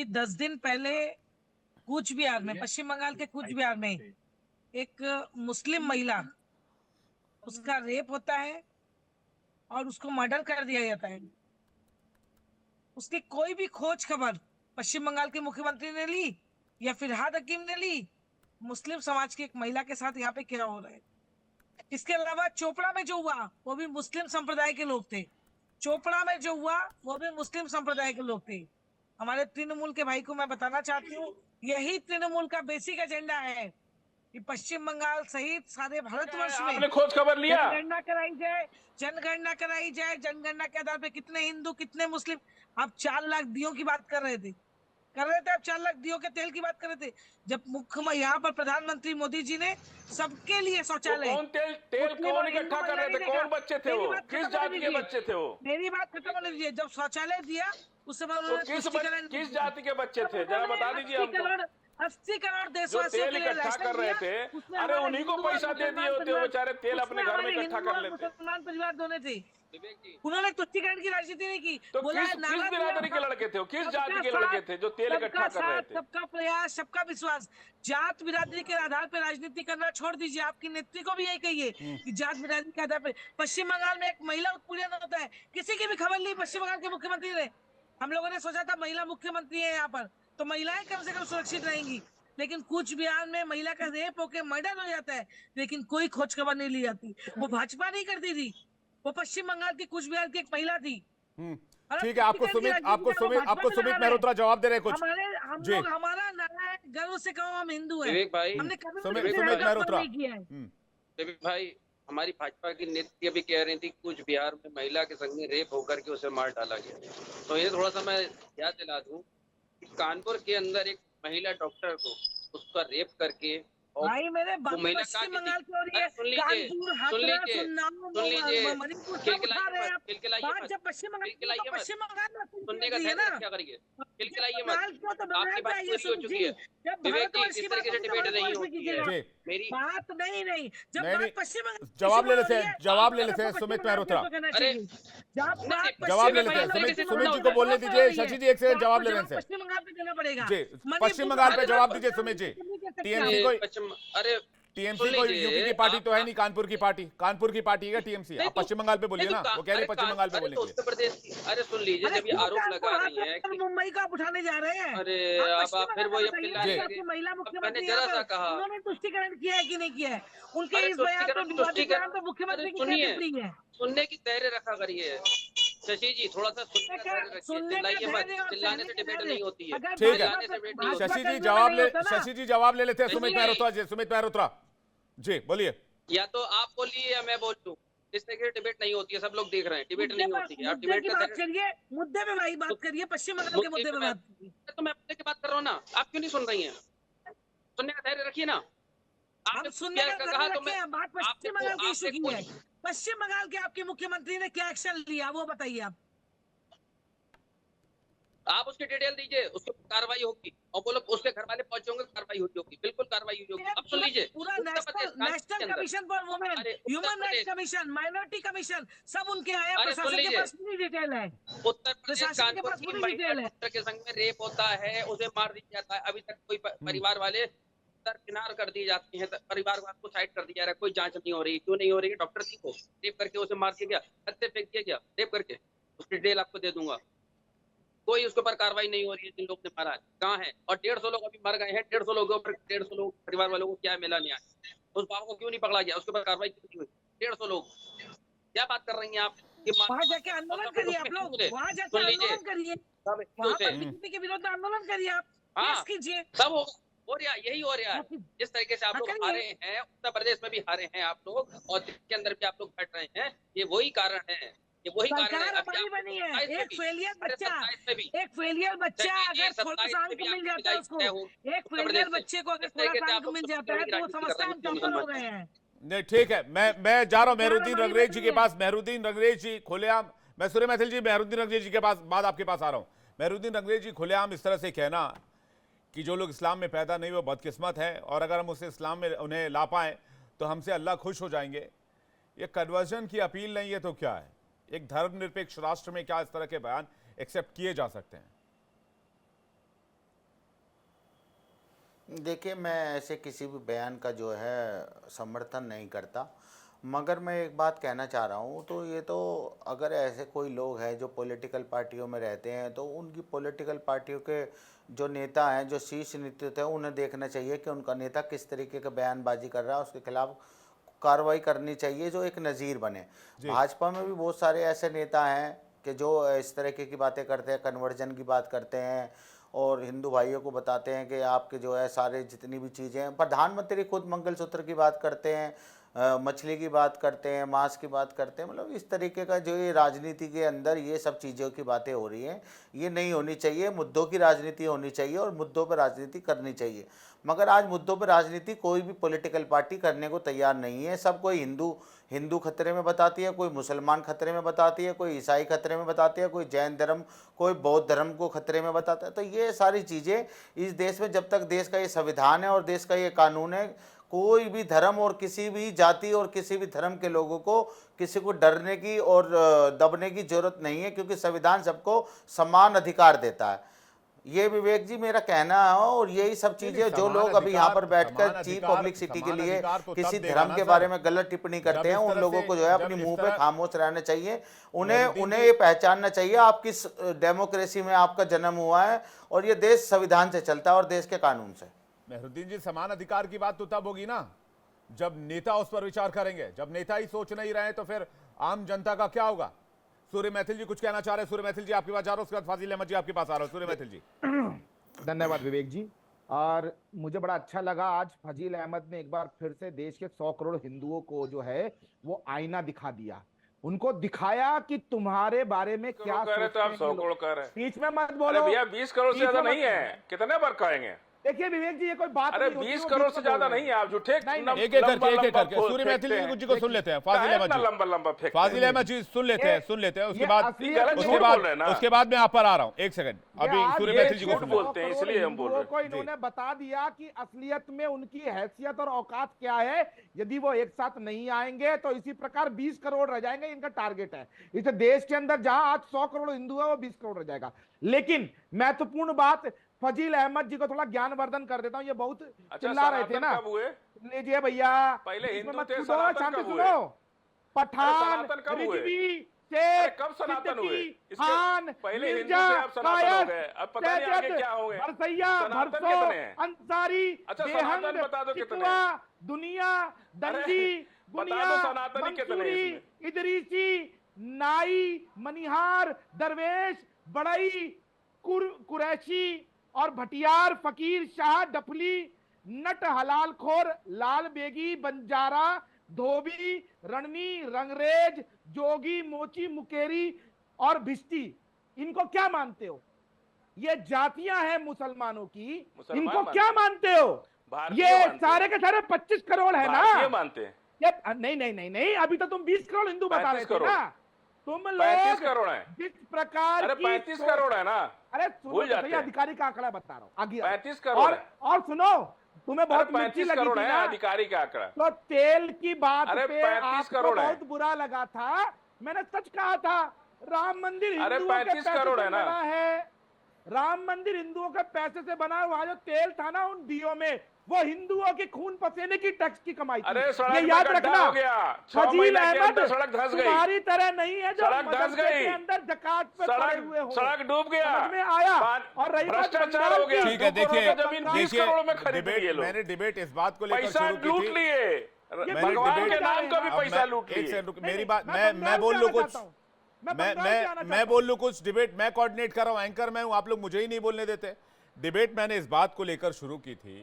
अभी 10 दिन पहले कूच बिहार में, पश्चिम बंगाल के कूच बिहार में एक मुस्लिम महिला, उसका रेप होता है और उसको मर्डर कर दिया जाता है। उसकी कोई भी खोज खबर पश्चिम बंगाल के मुख्यमंत्री ने ली या फिरहाद हकीम ने ली? मुस्लिम समाज की एक महिला के साथ यहाँ पे क्या हो रहा है? इसके अलावा चोपड़ा में जो हुआ वो भी मुस्लिम संप्रदाय के लोग थे। चोपड़ा में जो हुआ वो भी मुस्लिम संप्रदाय के लोग थे। हमारे तृणमूल के भाई को मैं बताना चाहती हूँ, यही तृणमूल का बेसिक एजेंडा है कि पश्चिम बंगाल सहित सारे भारतवर्ष में आपने खोज खबर लिया? जनगणना कराई जाए, जनगणना कराई जाए। जनगणना के आधार पे कितने हिंदू कितने मुस्लिम, आप 4 लाख दियों की बात कर रहे थे आप 4 लाख दियों के तेल की बात कर रहे थे। जब मुख्य यहाँ पर प्रधानमंत्री मोदी जी ने सबके लिए शौचालय, कौन तेल कौन इकट्ठा कर रहे थे? कौन बच्चे थे वो? किस जाति के बच्चे थे वो? मेरी बात खत्म होने दीजिए। जब शौचालय दिया उसके बाद किस जाति के बच्चे थे? जरा बता दीजिए हमको। 80 करोड़ जो देशवासियों तेल के लिए इकट्ठा कर रहे थे, अरे उन्हीं को पैसा दे दिए होते, वो बेचारे तेल अपने घर में इकट्ठा कर लेते। मुसलमान परिवार दोनों थे, उन्होंने तुष्टीकरण की राजनीति नहीं की। तो किस बिरादरी के लड़के थे? किस जाति के लड़के थे जो तेल इकट्ठा कर रहे थे? सबका प्रयास, सबका विश्वास। जात बिरादरी के आधार पर राजनीति करना छोड़ दीजिए। आपकी नेत्री को भी यही कहिए कि जात बिरादरी के आधार पर। पश्चिम बंगाल में एक महिला उत्पीड़न होता है, किसी की भी खबर ली पश्चिम बंगाल के मुख्यमंत्री ने। हम लोगों ने सोचा था महिला मुख्यमंत्री है यहाँ पर तो महिलाएं कम से कम सुरक्षित रहेंगी, लेकिन कूच बिहार में महिला का रेप होकर मर्डर हो जाता है, लेकिन कोई खोज खबर नहीं ली जाती। वो भाजपा नहीं करती थी, वो पश्चिम बंगाल की कूच बिहार की एक महिला थी। ठीक है, आपको सुमित मेहरोत्रा जवाब दे रहे हैं कुछ। हम लोग, हमारा नारा है गर्व से कहो हम हिंदू हैं। विवेक भाई, हमने कभी सुमित मेहरोत्रा, विवेक भाई, हमारी भाजपा की नेत्री अभी कह रही थी कूच बिहार में महिला के संग में रेप होकर के उसे मार डाला गया। तो ये थोड़ा सा मैं याद दिला दूं, कानपुर के अंदर एक महिला डॉक्टर को उसका रेप करके भाई मेरे पश्चिम बंगाल की हो रही है, कानपुर, हाथरस, उन्नाव, मणिपुर सब उठा रहे हैं आप। बात जब पश्चिम बंगाल में सुनने का धैर्य क्या करिए, खिलखिलाइए मत, आपकी बात पूरी हो चुकी है। विवेक जी, इस तरीके से डिबेट नहीं होती है मेरी बात। नहीं, जब बात पश्चिम बंगाल, जवाब ले लेते हैं सुमित मेहरोत्रा। अरे जवाब ले लेते हैं सुमित जी को बोलने दीजिए। शशि जी एक सेकंड जवाब ले लेते हैं। पश्चिम बंगाल पे देना पड़ेगा जी, पश्चिम बंगाल पे जवाब दीजिए सुमित जी। टीएमसी को, अरे टीएमसी को यूपी की पार्टी तो है नहीं, कानपुर की पार्टी है टीएमसी। आप पश्चिम बंगाल पे बोलिए ना, वो कह रहे पश्चिम बंगाल पे बोलिए। उत्तर प्रदेश की, अरे सुन लीजिए, जब ये आरोप लगा रही है कि मुंबई को आप उठाने जा रहे हैं, अरे आप फिर वो महिला मुख्यमंत्री उन्होंने तुष्टीकरण किया है कि नहीं किया है? उनके इस बयान पर मुख्यमंत्री की टिप्पणी है। सुनने की धैर्य रखा करिए शशि जी, थोड़ा सा चिल्लाइए मत, चिल्लाने से डिबेट नहीं होती है। ठीक है शशि जी जवाब ले लेते हैं सुमित मेहरोत्रा जी, बोलिए। या तो आप बोलिए या मैं बोलूं, इस तरह की डिबेट नहीं होती है, सब लोग देख रहे हैं, डिबेट नहीं होती है। आप डिबेट की बात करिए, मुद्दे पे भाई बात करिए, पश्चिम बंगाल के मुद्दे पे बात करिए। तो मैं मुद्दे की बात कर रहा हूँ ना, आप क्यों नहीं सुन रही हैं? सुनने का धैर्य रखिए ना। आपने सुनने का धैर्य रखिए, बात पश्चिम बंगाल की इशू की है। पश्चिम बंगाल के आपके मुख्यमंत्री ने क्या एक्शन लिया वो बताइए आप उसकी डिटेल दीजिए, उसकी कार्रवाई होगी और बोलो उसके घर वाले पहुंचे होंगे, कार्रवाई होगी, बिल्कुल कार्रवाई होगी। अब सुन लीजिए, पूरा national commission for women, human rights commission, minority commission सब उनके आए, प्रशासन के पास पूरी डिटेल है। उत्तर प्रदेश कानपुर की महिला डॉक्टर के संग में रेप होता है, उसे मार दिया जाता है। अभी तक कोई परिवार वाले दरकिनार कर दी जाती है, परिवार को साइड कर दिया जा रहा है, कोई जांच नहीं हो रही। क्यों नहीं हो रही? डॉक्टर थी को रेप करके उसे मार दिया गया, हत्या फेंक दिया गया रेप करके, उसकी डिटेल आपको दे दूंगा। कोई उसके ऊपर कार्रवाई नहीं हो रही है। जिन लोग ने मारा है कहाँ है? और 150 लोग अभी मर गए हैं। 150 लोगों पर 150 लोग परिवार वालों को क्या मिला न्याय? उस बाबू को क्यों नहीं पकड़ा गया? उसके ऊपर कार्रवाई क्यों नहीं हुई? 150 लोग, क्या बात कर रही हैं आप? वहाँ जाके आंदोलन करिए आप लोग, वहाँ जाके आंदोलन करिए, वहाँ पर बीजेपी के विरोध में आंदोलन करिए, आप केस कीजिए। सब हो रहा, यही हो रहा है। जिस तरीके से आप लोग हारे हैं, उत्तर प्रदेश में भी हारे हैं आप लोग, और दिल्ली के अंदर भी आप लोग बैठ रहे हैं, ये वही कारण है, ये वही कारण है। हमारी बनी है, एक फेलियर बच्चा अगर थोड़ा सा अंक मिल जाता है उसको, एक फेलियर बच्चे को अगर थोड़ा सा अंक मिल जाता है तो वो समझता है हम टॉपर हो रहे हैं। नहीं ठीक है, मैं जा रहा हूँ मेहरुद्दीन रंगरेज जी के पास। मेहरुद्दीन रंगरेज जी खुलेआम, मैं सूर्य मैथिल जी मेहरुद्दीन रंगरेज जी के पास बाद आपके पास आ रहा हूँ। मेहरुद्दीन रंगरेज जी खुलेआम इस तरह से कहना कि जो लोग इस्लाम में पैदा नहीं वो बदकिस्मत है, और अगर हम उसे इस्लाम में उन्हें ला पाएँ तो हमसे अल्लाह खुश हो जाएंगे, ये कन्वर्जन की अपील नहीं है तो क्या है? एक धर्मनिरपेक्ष राष्ट्र में क्या इस तरह के बयान एक्सेप्ट किए जा सकते हैं? देखिए, मैं ऐसे किसी भी बयान का जो है समर्थन नहीं करता, मगर मैं एक बात कहना चाह रहा हूँ। तो ये तो अगर ऐसे कोई लोग हैं जो पॉलिटिकल पार्टियों में रहते हैं, तो उनकी पॉलिटिकल पार्टियों के जो नेता हैं, जो शीर्ष नेतृत्व है, उन्हें देखना चाहिए कि उनका नेता किस तरीके का बयानबाजी कर रहा है, उसके खिलाफ कार्रवाई करनी चाहिए जो एक नज़ीर बने। भाजपा में भी बहुत सारे ऐसे नेता हैं कि जो इस तरीके की बातें करते हैं, कन्वर्जन की बात करते हैं और हिंदू भाइयों को बताते हैं कि आपके जो है सारे जितनी भी चीज़ें हैं, प्रधानमंत्री खुद मंगलसूत्र की बात करते हैं, मछली की बात करते हैं, मांस की बात करते हैं। मतलब इस तरीके का जो ये राजनीति के अंदर ये सब चीज़ों की बातें हो रही हैं, ये नहीं होनी चाहिए। मुद्दों की राजनीति होनी चाहिए और मुद्दों पर राजनीति करनी चाहिए। मगर आज मुद्दों पर राजनीति कोई भी पॉलिटिकल पार्टी करने को तैयार नहीं है। सब कोई हिंदू खतरे में बताती है, कोई मुसलमान खतरे में बताती है, कोई ईसाई खतरे में बताती है, कोई जैन धर्म, कोई बौद्ध धर्म को खतरे में बताता है। तो ये सारी चीज़ें इस देश में, जब तक देश का ये संविधान है और देश का ये कानून है, कोई भी धर्म और किसी भी जाति और किसी भी धर्म के लोगों को किसी को डरने की और दबने की जरूरत नहीं है, क्योंकि संविधान सबको समान अधिकार देता है। ये विवेक जी मेरा कहना है। और यही सब चीजें जो लोग अभी यहाँ पर बैठकर चीफ पब्लिक सिटी के लिए किसी धर्म के बारे में गलत टिप्पणी करते हैं, उन लोगों को जो है अपनी मुंह पे खामोश रहना चाहिए। उन्हें ये पहचानना चाहिए आप किस डेमोक्रेसी में आपका जन्म हुआ है, और ये देश संविधान से चलता है और देश के कानून से। मेहरुद्दीन जी, समान अधिकार की बात तो तब होगी ना जब नेता उस पर विचार करेंगे। जब नेता ही सोच नहीं रहे तो फिर आम जनता का क्या होगा? सूर्य मैथिल जी कुछ कहना चाह रहे हैं। सूर्य मैथिल जी आपके पास जा रहा हूं, उसके बाद फाजिल अहमद जी आपके पास आ रहा हूं। सूर्य मैथिल जी। धन्यवाद विवेक जी। और मुझे बड़ा अच्छा लगा आज फाजिल अहमद ने एक बार फिर से देश के 100 करोड़ हिंदुओं को जो है वो आईना दिखा दिया। उनको दिखाया कि तुम्हारे बारे में क्या कह रहे तो आप 100 करोड़ कह रहे हैं। बीच में मत बोलो भैया, 20 करोड़ से ज्यादा नहीं है। कितने बार कहेंगे? देखिए विवेक जी, ये कोई बात अरे 20 करोड़ से ज्यादा नहीं है। आप झूठे एक एक करके सूर्य मैथिल जी को सुन लेते हैं। फाजिल अहमद जी, लंबा फाजिल अहमद जी सुन लेते हैं। उसके बाद मैं आप पर आ रहा हूँ। एक सेकंड, अभी सूर्य मैथिल जी को बोलते हैं, इसलिए हम बोल रहे हैं। इन्होंने बता दिया कि असलियत में उनकी हैसियत और औकात क्या है। यदि वो एक साथ नहीं आएंगे तो इसी प्रकार 20 करोड़ रह जाएंगे, इनका टारगेट है। इस देश के अंदर जहां आज 100 करोड़ हिंदू है, वो 20 करोड़ रह जाएगा। लेकिन महत्वपूर्ण बात, फाजिल अहमद जी को थोड़ा ज्ञानवर्धन कर देता हूं। ये बहुत चिल्ला रहे थे ना। लीजिए भैया, पहले हिंदू थे, शांति सुनो। पठान, रिजवी, शेख, कब सनातन हुए? खान, पहले हिंदू थे, अब सनातन हो गए। अब पता नहीं आगे क्या होंगे। भरसैया, भरसो, अंसारी, सनातन बता दो कितने, दुनिया, दंडी, मंसूरी, इदरीसी, नाई, मनिहार, दरवेश, बड़ई, कुरैशी और भटियार, फकीर, शाह, डफली, नट, हलाल खोर, लाल बेगी, बंजारा, धोबी, रणनी, रंगरेज, जोगी, मोची, मुकेरी और भिष्टी। इनको क्या मानते हो? ये जातियां हैं मुसलमानों की। इनको क्या मानते हो? ये सारे के सारे 25 करोड़ है ना। मानते हैं ये नहीं, अभी तो तुम 20 करोड़ हिंदू बता रहे थे ना। तुम लोग 35 करोड़ है जिस प्रकार। अरे 35 करोड़ है ना। अरे सुनो, सही अधिकारी का आंकड़ा बता रहा हूँ आगे। 35 करोड़ और सुनो, तुम्हें बहुत मिर्ची लगी थी ना अधिकारी का आंकड़ा। तो तेल की बात अरे पे 35 करोड़ है। बहुत बुरा लगा था। मैंने सच कहा था, राम मंदिर हिंदुओं के 35 करोड़ है ना। राम मंदिर हिंदुओं के पैसे से बना। वहां जो तेल था ना उन दियों में, वो हिंदुओं के खून पसीने की टैक्स की कमाई थी। अरे ये याद रखना। हो गया, फाजिल अहमद सड़क धंस गई। तुम्हारी तरह नहीं है जो सड़क धंस गई, अंदर जकात पे पड़े हुए हो। सड़क डूब गया, में आया। और रही बात भ्रष्टाचार हो गया। ठीक है, देखिए जमीन 20 करोड़ में खरीद लिए लोग। मैंने डिबेट इस बात को लेकर पैसा लूट लिए, भगवान के नाम का भी पैसा लूट लिए। मेरी बात, मैं बोल लूं कुछ, मैं बोल लूं कुछ। डिबेट मैं कोऑर्डिनेट कर रहा हूं, एंकर मैं हूं, आप लोग मुझे ही नहीं बोलने देते। डिबेट मैंने इस बात को लेकर शुरू की थी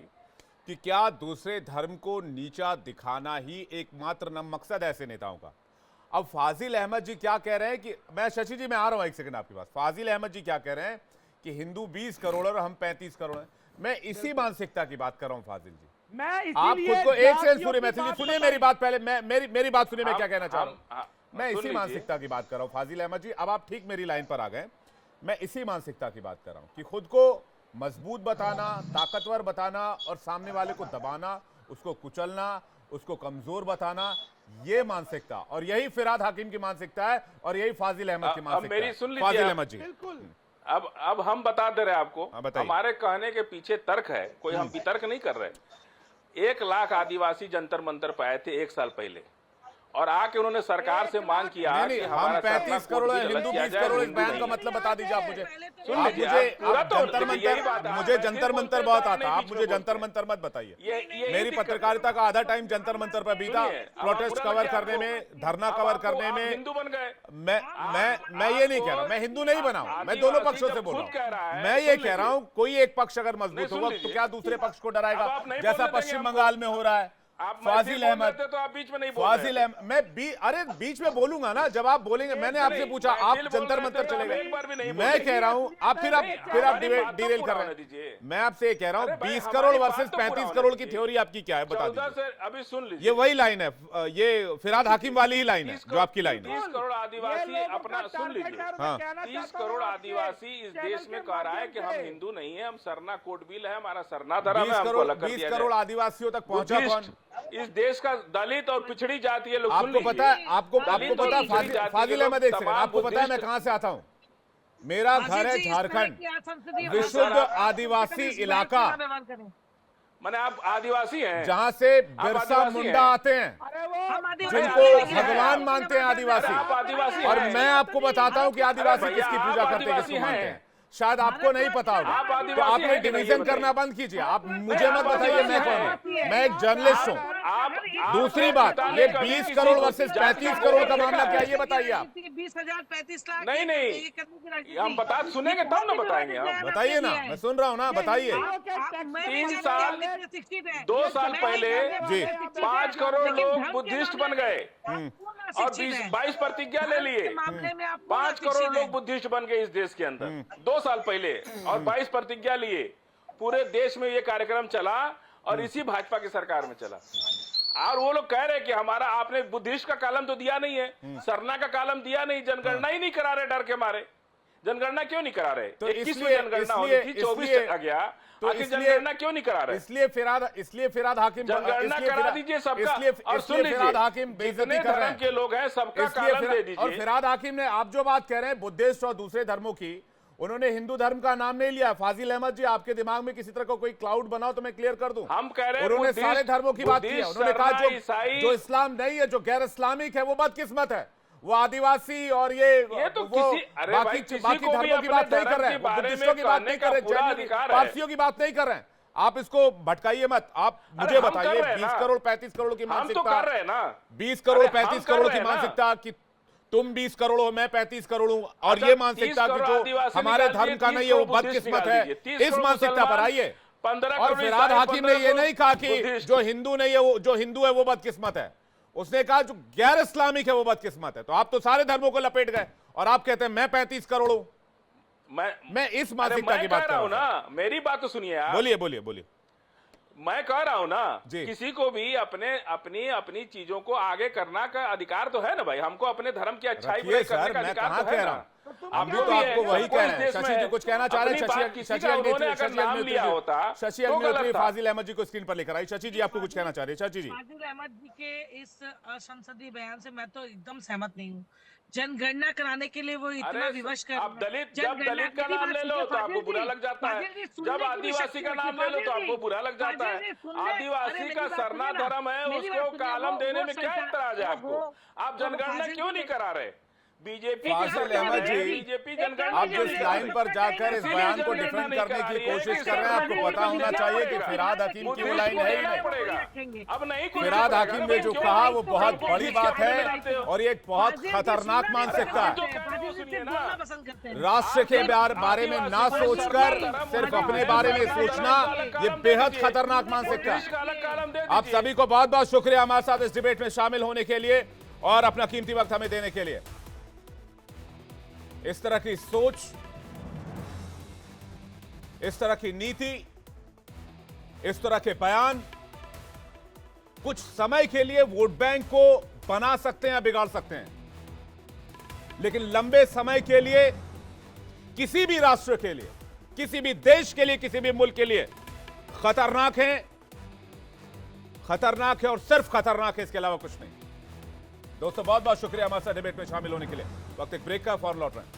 कि क्या दूसरे धर्म को नीचा दिखाना ही एकमात्र मकसद है ऐसे नेताओं का? अब फाजिल अहमद जी क्या कह रहे हैं कि मैं शशि जी मैं आ रहा हूं एक सेकंड आपके पास। फाजिल अहमद जी क्या कह रहे हैं कि हिंदू 20 करोड़ और हम 35 करोड़ हैं। मैं इसी मानसिकता की बात कर रहा हूं फाजिल जी। आप खुद को एक सेकंड सूर्य मैथिल जी सुनिए मेरी बात पहले। मेरी बात सुनिए, मैं क्या कहना चाह रहा हूं। मैं इसी मानसिकता की बात कर रहा हूं फाजिल अहमद जी। अब आप ठीक मेरी लाइन पर आ गए। मैं इसी मानसिकता की बात कर रहा हूं कि खुद को मजबूत बताना, ताकतवर बताना और सामने वाले को दबाना, उसको कुचलना, उसको कमजोर बताना, ये मानसिकता, और यही फिराद हाकिम की मानसिकता है और यही फाजिल अहमद की मानसिकता है। मेरी सुन लीजिए फाजिल अहमद जी। बिल्कुल। अब हम बता दे रहे हैं आपको, हाँ, बताइए। हमारे कहने के पीछे तर्क है, कोई हम वितर्क नहीं कर रहे। 1 लाख आदिवासी जंतर मंतर पे आए थे 1 साल पहले, और आके उन्होंने सरकार से मांग किया नहीं, कि हम हमारा 35 करोड़ है, हिंदू 20 करोड़, इस बयान का मतलब बता दीजिए आप मुझे। आप मुझे जंतर मंतर बहुत आता, आप मुझे जंतर मंतर मत बताइए। मेरी पत्रकारिता का आधा टाइम जंतर मंतर पर बीता, प्रोटेस्ट कवर करने में, धरना कवर करने में। हिंदू बन गए। मैं ये नहीं कह रहा, मैं हिंदू नहीं बना हूं, मैं दोनों पक्षों से बोल रहा हूं। मैं ये कह रहा हूं, कोई एक पक्ष अगर मजबूत होगा तो क्या दूसरे पक्ष को डराएगा, जैसा पश्चिम बंगाल में हो रहा है। फाजिल अहमद, तो आप बीच में नहीं फाजिल अहमद, मैं अरे बीच में बोलूंगा ना जब आप बोलेंगे। मैंने आपसे पूछा, आप जंतर मंतर चले गए। मैं कह रहा हूं, आप फिर आप डिरेल कर रहे हैं। मैं आपसे ये कह रहा हूं, 20 करोड़ वर्सेस 35 करोड़ की थ्योरी आपकी क्या है, बता दीजिए। अभी सुन लीजिए, ये वही लाइन है, ये फिराद हाकिम वाली ही लाइन है जो आपकी लाइन है। 30 करोड़ आदिवासी अपना, सुन लीजिए, हाँ। 30 करोड़ आदिवासी इस देश में कह रहा है कि हम हिंदू नहीं है, हम सरना कोड बिल है, हमारा सरना धर्म है, हमको अलग कर 20 दिया करोड़ जाए। आदिवासियों तक पहुंचा कौन? इस देश का दलित और पिछड़ी जाति है। लोग सुन आपको पता है, लीजिए, आपको दलित और पता है पिछड़ी जाति फाजिल के अहमद, एक लोग सेकंड, आपको पता है मैं कहां से आता हूं? मेरा घर है झारखंड, विशुद्ध आदिवासी इलाका, माने आप आदिवासी हैं, जहां से बिरसा आदिवासी मुंडा हैं। आते हैं, जिनको भगवान मानते हैं आदिवासी। आप आदिवासी और हैं। मैं आपको बताता हूं कि आदिवासी अरे भैया, किसकी आप पूजा करते हैं, आदिवासी किसको मानते हैं। हैं। शायद आपको नहीं पता आप होगा, तो आदिवासी आपने हैं कि नहीं, डिवीजन ये करना बताइए। बंद कीजिए। आप मुझे मत बताइए मैं कौन हूं, मैं एक जर्नलिस्ट हूं। दूसरी बात, ये 20 करोड़ वर्सेस 35 करोड़ का मामला क्या है, ये बताइए आप। 20,000 35 लाख नहीं, हम बता सुनेंगे तब ना बताएंगे हम। बताइए ना, मैं सुन रहा हूँ ना, बताइए। 3 साल 2 साल पहले जी 5 करोड़ लोग बुद्धिस्ट बन गए और 22 प्रतिज्ञा ले लिए। 5 करोड़ लोग बुद्धिस्ट बन गए इस देश के अंदर 2 साल पहले, और 22 प्रतिज्ञा लिए। पूरे देश में ये कार्यक्रम चला और इसी भाजपा की सरकार में चला। और वो लोग कह रहे हैं कि हमारा, आपने बुद्धिस्ट का कॉलम तो दिया नहीं है, सरना का कॉलम दिया नहीं, जनगणना ही नहीं करा रहे, डर के मारे। जनगणना क्यों नहीं करा रहे? तो 21 में जनगणना होनी थी, 24 आ गया, तो आखिर जनगणना क्यों नहीं करा रहे? इसलिए फिराद हाकिम जनगणना करा दीजिए सबका। और सुन लीजिए, फिराद हाकिम बेइज्जती जितने कर रहे धर्म हैं के लोग हैं सबका कॉलम दे और दीजिए। फिराद हाकिम ने, आप जो बात कह रहे हैं बुद्धिस्ट और दूसरे धर्मों की, उन्होंने हिंदू धर्म का नाम नहीं लिया। फाजिल अहमद जी, आपके दिमाग में किसी तरह का कोई क्लाउड बनाओ तो मैं क्लियर कर दूं। हम कह रहे हैं उन्होंने बुद्धिस्ट- सारे धर्मों की बात की है। बुद्धिस्ट, उन्होंने कहा सरना, ईसाई- जो इस्लाम नहीं है, जो गैर इस्लामिक है, वो बदकिस्मत है, वो आदिवासी और ये तो वो किसी, अरे बाकी भाई, किसी बाकी को भी धर्मों की बात अपने नहीं कर रहे धर्म हैं, के बारे बुद्धिस्टों में की बात कहने नहीं का कर रहे, पूरा अधिकार है। पारसियों की बात नहीं कर रहे हैं। आप इसको भटकाइए मत। आप मुझे हम कर बताइए, रहे हैं 20 ना। करोड़ 35 करोड़ की हम तो मानसिकता, कर रहे हैं ना। 20 करोड़ अरे हम 35 कर करोड़ रहे की हैं ना। मानसिकता कि तुम 20 करोड़ हो, मैं 35 करोड़ हूं, और अच्छा, ये 30 मानसिकता कि करोड़ जो आदिवासी हमारे निकाल धर्म दीजिए, का 30 नहीं है वो करोड़ बुद्धिस्ट बदकिस्मत निकाल है। दीजिए, 30 इस करोड़ मानसिकता पर मुसलमान, आइए। 15 और करोड़ फिराद ईसाई, हाकिम ने 15 ये नहीं कहा कि बुद्धिस्ट। जो हिंदू नहीं है वो, जो हिंदू है वो बदकिस्मत है। उसने कहा जो गैर इस्लामिक है वो बदकिस्मत है। तो आप तो सारे धर्मों को लपेट गए और आप कहते हैं मैं 35 करोड़ हूं। मैं इस मानसिकता की बात कर रहा हूं ना। मेरी बात तो सुनिए आप। बोलिए बोलिए बोलिए। मैं कह रहा हूं ना, जी। किसी को भी अपनी चीजों को आगे करना का अधिकार तो है ना भाई। हमको अपने धर्म की अच्छाई बुराई करने का मैं अधिकार कहां तो कह है रहा ना। हूं? अभी तो आपको वही कह रहे हैं। शशि जी कुछ कहना चाह रहे हैं। शशि अग्निहोत्री फाजिल अहमद जी को स्क्रीन पर लेकर आई। शशि जी आपको कुछ कहना चाह रहे हैं? शशि जी, फाजिल अहमद जी के इस असंसदीय बयान से मैं तो एकदम सहमत नहीं हूँ। जनगणना कराने के लिए वो इतना विवश कर, आप दलित, जब दलित का नाम ले लो तो आपको बुरा लग जाता है, जब आदिवासी का नाम ले लो तो आपको बुरा लग जाता है। आदिवासी का सरना धर्म है, उसको कालम देने में क्या इतराज है आपको? आप जनगणना क्यों नहीं करा रहे? बीजेपी फाजिल अहमद जी, बीजेपी जनगणना आप जिस लाइन पर जाकर इस बयान को डिफेंड करने की कोशिश कर रहे हैं, आपको पता होना चाहिए कि फिराद हकीम की वो लाइन है ही नहीं। अब नहीं, फिराद हाकिम ने जो कहा वो बहुत बड़ी बात है और ये एक बहुत खतरनाक मानसिकता है। राष्ट्र के बारे में ना सोचकर सिर्फ अपने बारे में सोचना, ये बेहद खतरनाक मानसिकता है। आप सभी को बहुत बहुत शुक्रिया हमारे साथ इस डिबेट में शामिल होने के लिए और अपना कीमती वक्त हमें देने के लिए। इस तरह की सोच, इस तरह की नीति, इस तरह के बयान कुछ समय के लिए वोट बैंक को बना सकते हैं या बिगाड़ सकते हैं, लेकिन लंबे समय के लिए किसी भी राष्ट्र के लिए, किसी भी देश के लिए, किसी भी मुल्क के लिए खतरनाक है और सिर्फ खतरनाक है, इसके अलावा कुछ नहीं। दोस्तों बहुत बहुत शुक्रिया हमारे साथ डिबेट में शामिल होने के लिए। वक्त एक ब्रेक का, फौरन लौट रहे हैं।